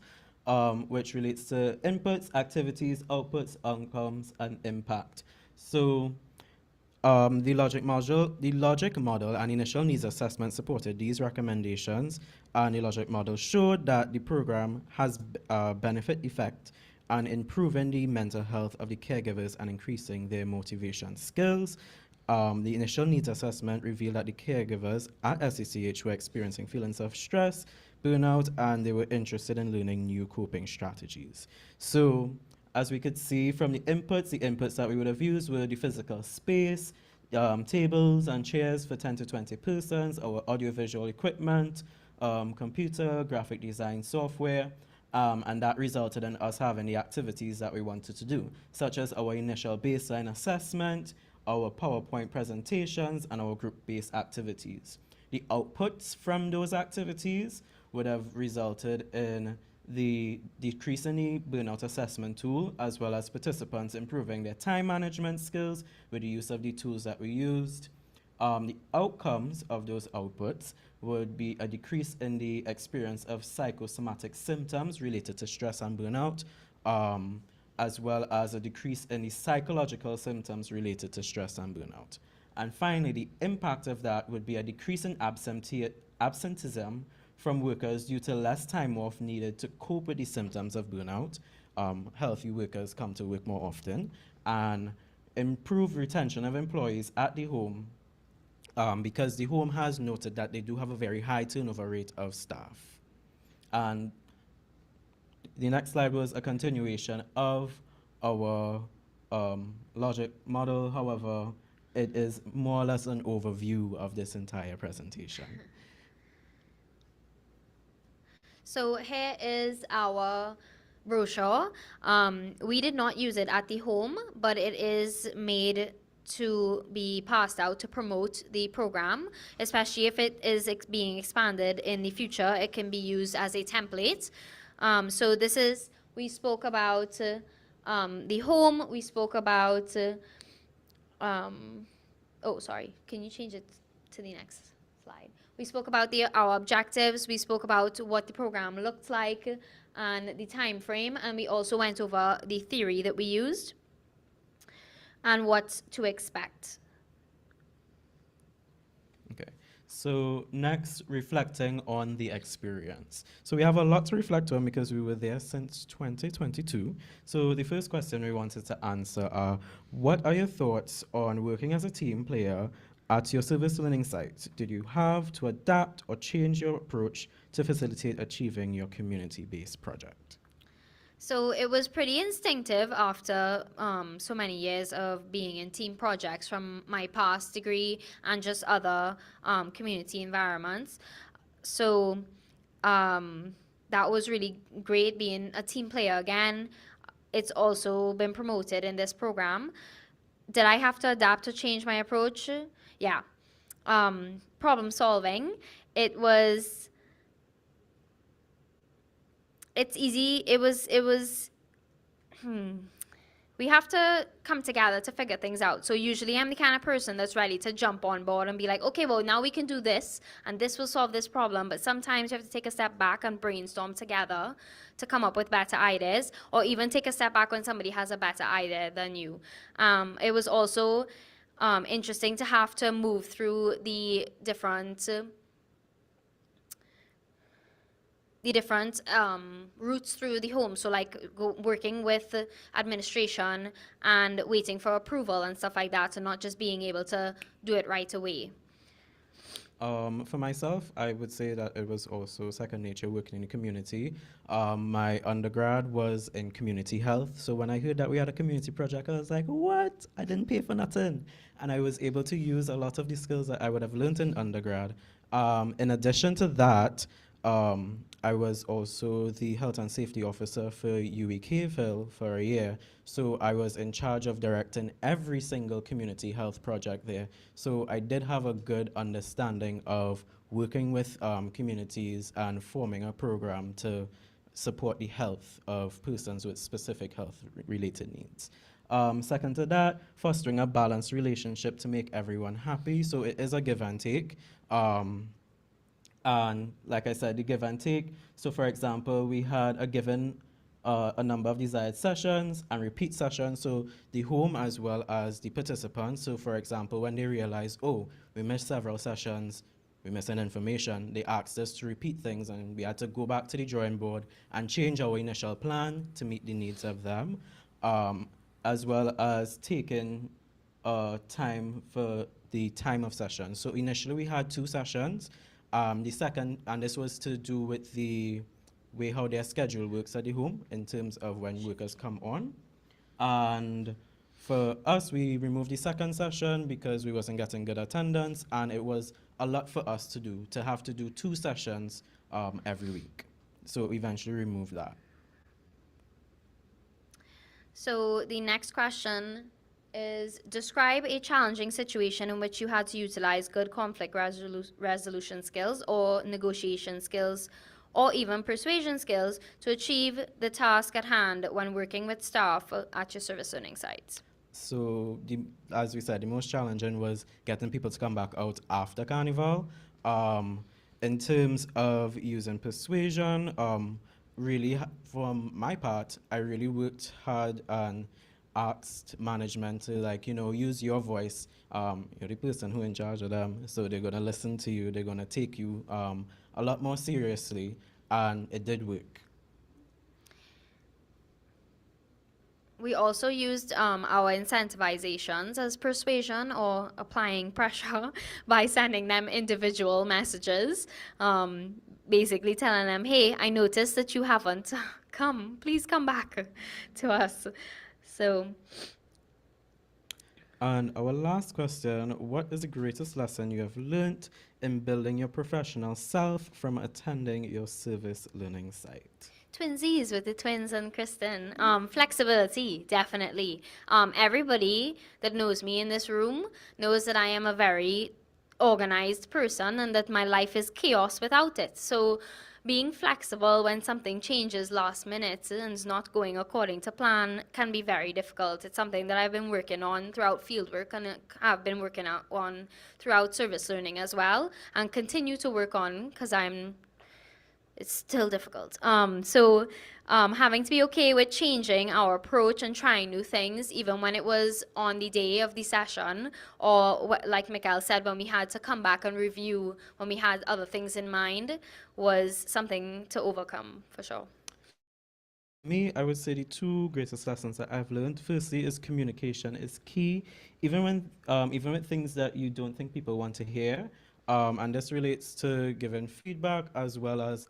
which relates to inputs, activities, outputs, outcomes, and impact. So the logic model and initial needs assessment supported these recommendations, and the logic model showed that the program has a benefit effect on improving the mental health of the caregivers and increasing their motivation skills. The initial needs assessment revealed that the caregivers at SCCH were experiencing feelings of stress, burnout, and they were interested in learning new coping strategies. So, as we could see from the inputs that we would have used were the physical space, tables and chairs for 10 to 20 persons, our audiovisual equipment, computer, graphic design software, and that resulted in us having the activities that we wanted to do, such as our initial baseline assessment, our PowerPoint presentations, and our group-based activities. The outputs from those activities would have resulted in the decrease in the burnout assessment tool, as well as participants improving their time management skills with the use of the tools that we used. The outcomes of those outputs would be a decrease in the experience of psychosomatic symptoms related to stress and burnout, as well as a decrease in the psychological symptoms related to stress and burnout. And finally, the impact of that would be a decrease in absenteeism from workers due to less time off needed to cope with the symptoms of burnout. Healthy workers come to work more often, and improve retention of employees at the home, because the home has noted that they do have a very high turnover rate of staff. And the next slide was a continuation of our logic model. However, it is more or less an overview of this entire presentation. So here is our brochure. We did not use it at the home, but it is made to be passed out to promote the program, especially if it is being expanded in the future. It can be used as a template. So this is, we spoke about the home, we spoke about Oh, sorry. Can you change it to the next slide? We spoke about our objectives. We spoke about what the program looked like and the time frame, and we also went over the theory that we used and what to expect. Okay. So next, reflecting on the experience. So we have a lot to reflect on because we were there since 2022. So the first question we wanted to answer are, what are your thoughts on working as a team player at your service learning site? Did you have to adapt or change your approach to facilitate achieving your community-based project? So it was pretty instinctive after so many years of being in team projects from my past degree and just other community environments. So that was really great being a team player again. It's also been promoted in this program. Did I have to adapt or change my approach? Yeah. Problem solving. It's easy. We have to come together to figure things out. So usually I'm the kind of person that's ready to jump on board and be like, okay, well, now we can do this and this will solve this problem. But sometimes you have to take a step back and brainstorm together to come up with better ideas, or even take a step back when somebody has a better idea than you. It was also interesting to have to move through the different routes through the home. So like working with administration and waiting for approval and stuff like that, and not just being able to do it right away. For myself, I would say that it was also second nature working in the community. My undergrad was in community health. So when I heard that we had a community project, I was like, what? I didn't pay for nothing. And I was able to use a lot of the skills that I would have learned in undergrad. In addition to that, I was also the health and safety officer for UWE for a year. So I was in charge of directing every single community health project there. So I did have a good understanding of working with communities and forming a program to support the health of persons with specific health-related needs. Second to that, fostering a balanced relationship to make everyone happy. So it is a give and take. And like I said, the give and take. So for example, we had a number of desired sessions and repeat sessions. So the home as well as the participants. So for example, when they realize, oh, we missed several sessions, we missing information, they asked us to repeat things, and we had to go back to the drawing board and change our initial plan to meet the needs of them, as well as taking time for the time of session. So initially we had 2 sessions. The second, and this was to do with the way how their schedule works at the home in terms of when workers come on. And for us, we removed the second session because we wasn't getting good attendance, and it was a lot for us to do, to have to do 2 sessions every week. So eventually removed that. So the next question is, describe a challenging situation in which you had to utilize good conflict resolution skills or negotiation skills or even persuasion skills to achieve the task at hand when working with staff at your service learning sites. So as we said, the most challenging was getting people to come back out after Carnival. In terms of using persuasion, really, from my part, I really worked hard and asked management to use your voice. You're the person who in charge of them, so they're gonna listen to you. They're gonna take you a lot more seriously, and it did work. We also used our incentivizations as persuasion or applying pressure by sending them individual messages, basically telling them, hey, I noticed that you haven't come. Please come back to us. So. And our last question, what is the greatest lesson you have learned in building your professional self from attending your service learning site? Twinsies with the twins and Kristen. Flexibility, definitely. Everybody that knows me in this room knows that I am a very organized person and that my life is chaos without it. So Being flexible when something changes last minute and is not going according to plan can be very difficult. It's something that I've been working on throughout fieldwork and I've been working on throughout service learning as well, and continue to work on because it's still difficult. Having to be okay with changing our approach and trying new things, even when it was on the day of the session, or like Mikael said, when we had to come back and review, when we had other things in mind, was something to overcome for sure. Me, I would say the two greatest lessons that I've learned. Firstly, is communication is key, even with things that you don't think people want to hear. And this relates to giving feedback as well as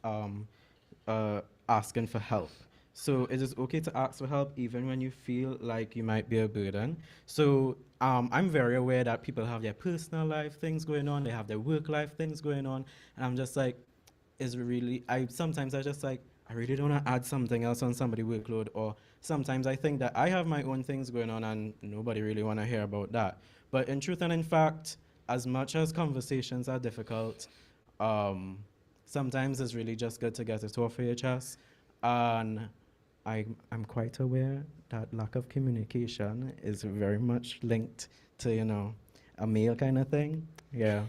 asking for help. So it is okay to ask for help even when you feel like you might be a burden. So I'm very aware that people have their personal life things going on, they have their work life things going on, and I'm just like, sometimes I just like, I really don't want to add something else on somebody's workload, or sometimes I think that I have my own things going on and nobody really want to hear about that. But in truth and in fact, as much as conversations are difficult, sometimes it's really just good to get it off of your chest. And I'm quite aware that lack of communication is very much linked to, a male kind of thing. Yeah.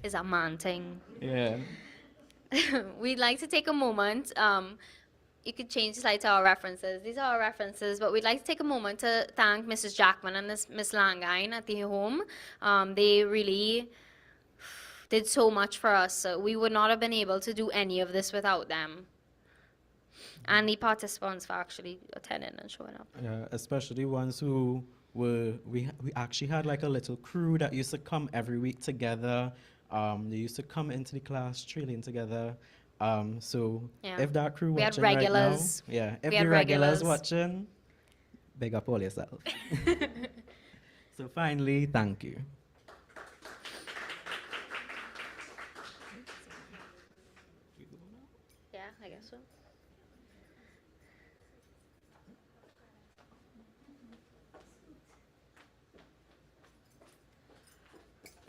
Is a man thing. Yeah. We'd like to take a moment. You could change the slide to our references. These are our references, but we'd like to take a moment to thank Mrs. Jackman and Miss Langine at the home. They really did so much for us. So we would not have been able to do any of this without them. And the participants for actually attending and showing up. Yeah, especially ones who we actually had like a little crew that used to come every week together. They used to come into the class, training together. So Yeah. if that crew We had watching regulars. right now, yeah, if We had the regulars regulars. watching, big up all yourself. So finally, thank you. Yeah, I guess so.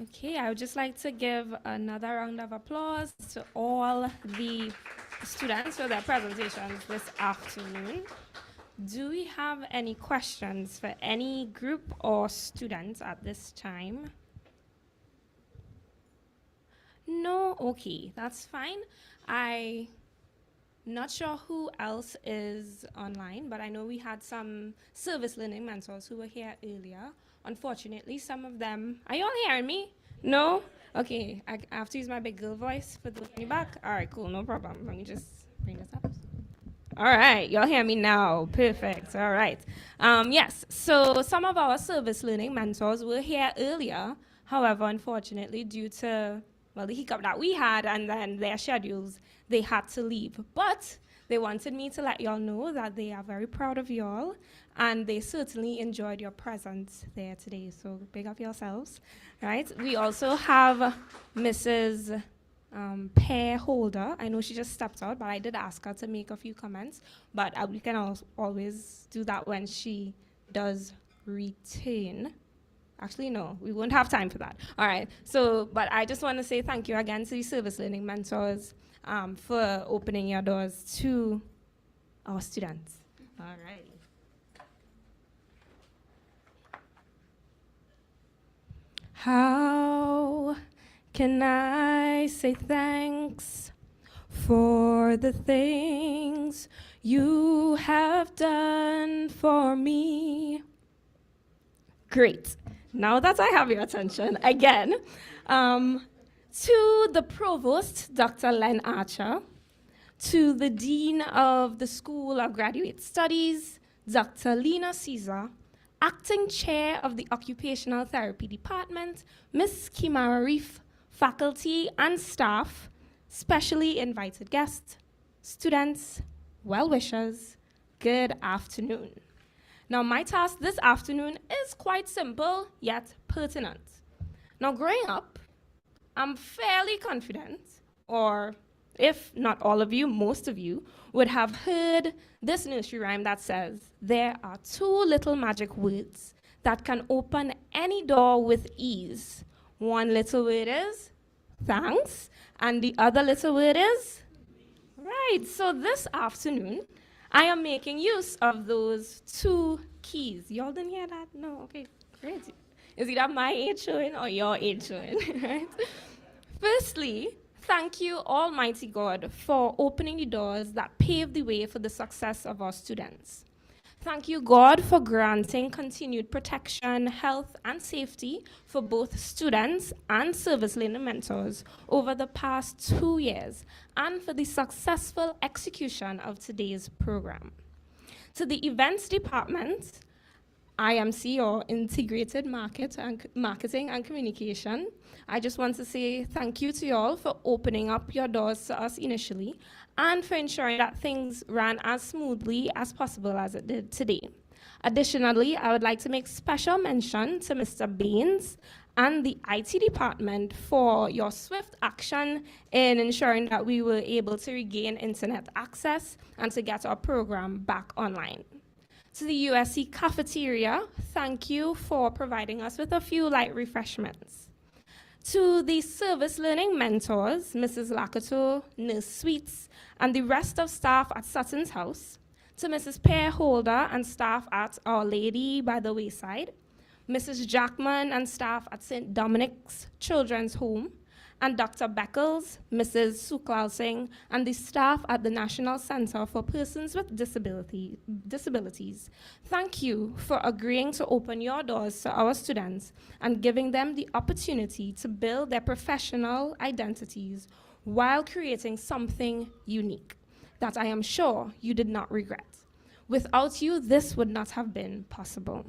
Okay, I would just like to give another round of applause to all the students for their presentations this afternoon. Do we have any questions for any group or students at this time? No? Okay, that's fine. I'm not sure who else is online, but I know we had some service learning mentors who were here earlier. Unfortunately, some of them, are you all hearing me? No? Okay, I have to use my big girl voice for those in the back. All right, cool, no problem. Let me just bring this up. All right, y'all hear me now. Perfect. All right. Yes, so some of our service learning mentors were here earlier. However, unfortunately, due to, well, the hiccup that we had and then their schedules, they had to leave. But they wanted me to let y'all know that they are very proud of y'all and they certainly enjoyed your presence there today. So big up yourselves, right? We also have Mrs. Pear Holder. I know she just stepped out, but I did ask her to make a few comments. But we can always do that when she does return. Actually, no, we won't have time for that. All right. So, but I just want to say thank you again to the service learning mentors for opening your doors to our students. All right. How can I say thanks for the things you have done for me? Great. Now that I have your attention, again, to the provost, Dr. Len Archer, to the dean of the School of Graduate Studies, Dr. Lena Caesar, acting chair of the Occupational Therapy Department, Ms. Kimara Reef, faculty and staff, specially invited guests, students, well-wishers, good afternoon. Now, my task this afternoon is quite simple, yet pertinent. Now, growing up, I'm fairly confident, or if not all of you, most of you, would have heard this nursery rhyme that says, there are two little magic words that can open any door with ease. One little word is Thanks. And the other little word is? Right. So this afternoon, I am making use of those two keys. Y'all didn't hear that? No? Okay, great. Is either my age showing or your age showing? Right? Firstly, thank you, Almighty God, for opening the doors that pave the way for the success of our students. Thank you, God, for granting continued protection, health, and safety for both students and service learner mentors over the past 2 years, and for the successful execution of today's program. To the events department, IMC, or Integrated Marketing and Communication, I just want to say thank you to you all for opening up your doors to us initially and for ensuring that things ran as smoothly as possible as it did today. Additionally, I would like to make special mention to Mr. Baines and the IT department for your swift action in ensuring that we were able to regain internet access and to get our program back online. To the USC cafeteria, thank you for providing us with a few light refreshments. To the service learning mentors, Mrs. Lakato, Nurse Sweets, and the rest of staff at Sutton's House, to Mrs. Pear Holder and staff at Our Lady by the Wayside, Mrs. Jackman and staff at St. Dominic's Children's Home, and Dr. Beckles, Mrs. Suklal Singh, and the staff at the National Center for Persons with Disabilities. Thank you for agreeing to open your doors to our students and giving them the opportunity to build their professional identities while creating something unique that I am sure you did not regret. Without you, this would not have been possible.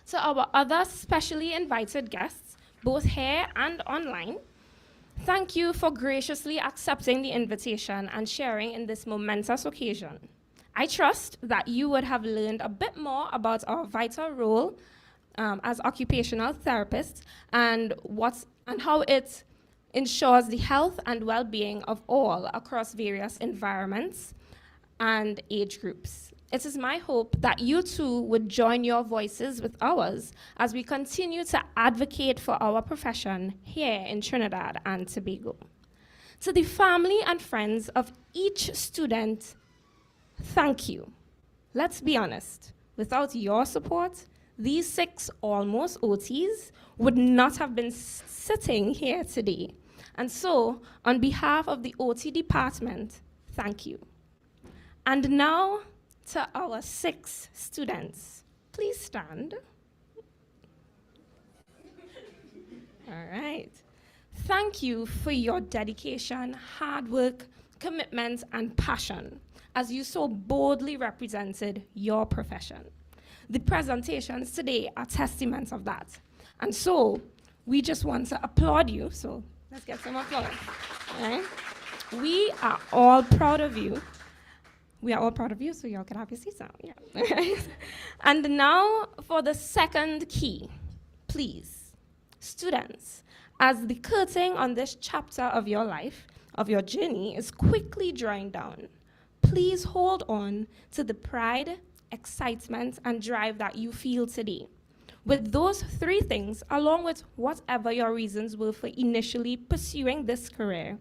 To our other specially invited guests, both here and online, thank you for graciously accepting the invitation and sharing in this momentous occasion. I trust that you would have learned a bit more about our vital role as occupational therapists and how it ensures the health and well-being of all across various environments and age groups. It is my hope that you too would join your voices with ours as we continue to advocate for our profession here in Trinidad and Tobago. To the family and friends of each student, thank you. Let's be honest, without your support, these 6 almost OTs would not have been sitting here today. And so, on behalf of the OT department, thank you. And now, to our 6 students. Please stand. All right. Thank you for your dedication, hard work, commitment, and passion as you so boldly represented your profession. The presentations today are testaments of that. And so we just want to applaud you. So let's get some applause. All right? We are all proud of you. We are all proud of you, so y'all can have your seats now. Yeah. And now for the second key, please. Students, as the curtain on this chapter of your life, of your journey, is quickly drawing down, please hold on to the pride, excitement, and drive that you feel today. With those 3 things, along with whatever your reasons were for initially pursuing this career,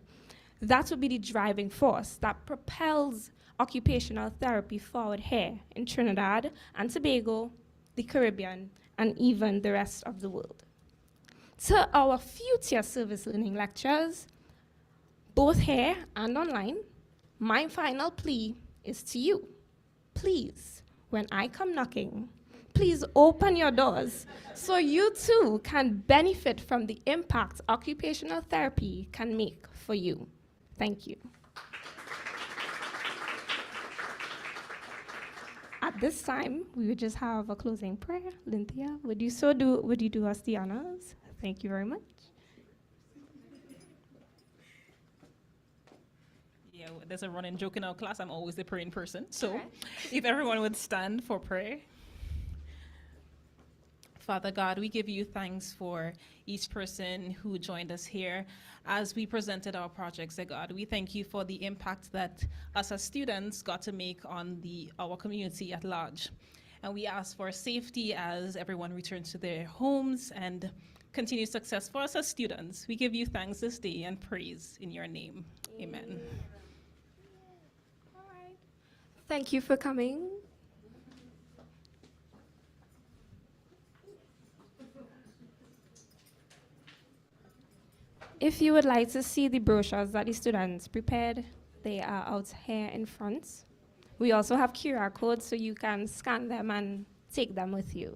that will be the driving force that propels occupational therapy forward here in Trinidad and Tobago, the Caribbean, and even the rest of the world. To our future service learning lectures, both here and online, my final plea is to you. Please, when I come knocking, please open your doors so you too can benefit from the impact occupational therapy can make for you. Thank you. At this time, we would just have a closing prayer. Lynthia, would you do us the honors? Thank you very much. Yeah, there's a running joke in our class. I'm always the praying person. So if everyone would stand for prayer. Father God, we give you thanks for each person who joined us here as we presented our projects, God. We thank you for the impact that us as students got to make on our community at large. And we ask for safety as everyone returns to their homes and continued success for us as students. We give you thanks this day and praise in your name. Amen. Thank you for coming. If you would like to see the brochures that the students prepared, they are out here in front. We also have QR codes so you can scan them and take them with you.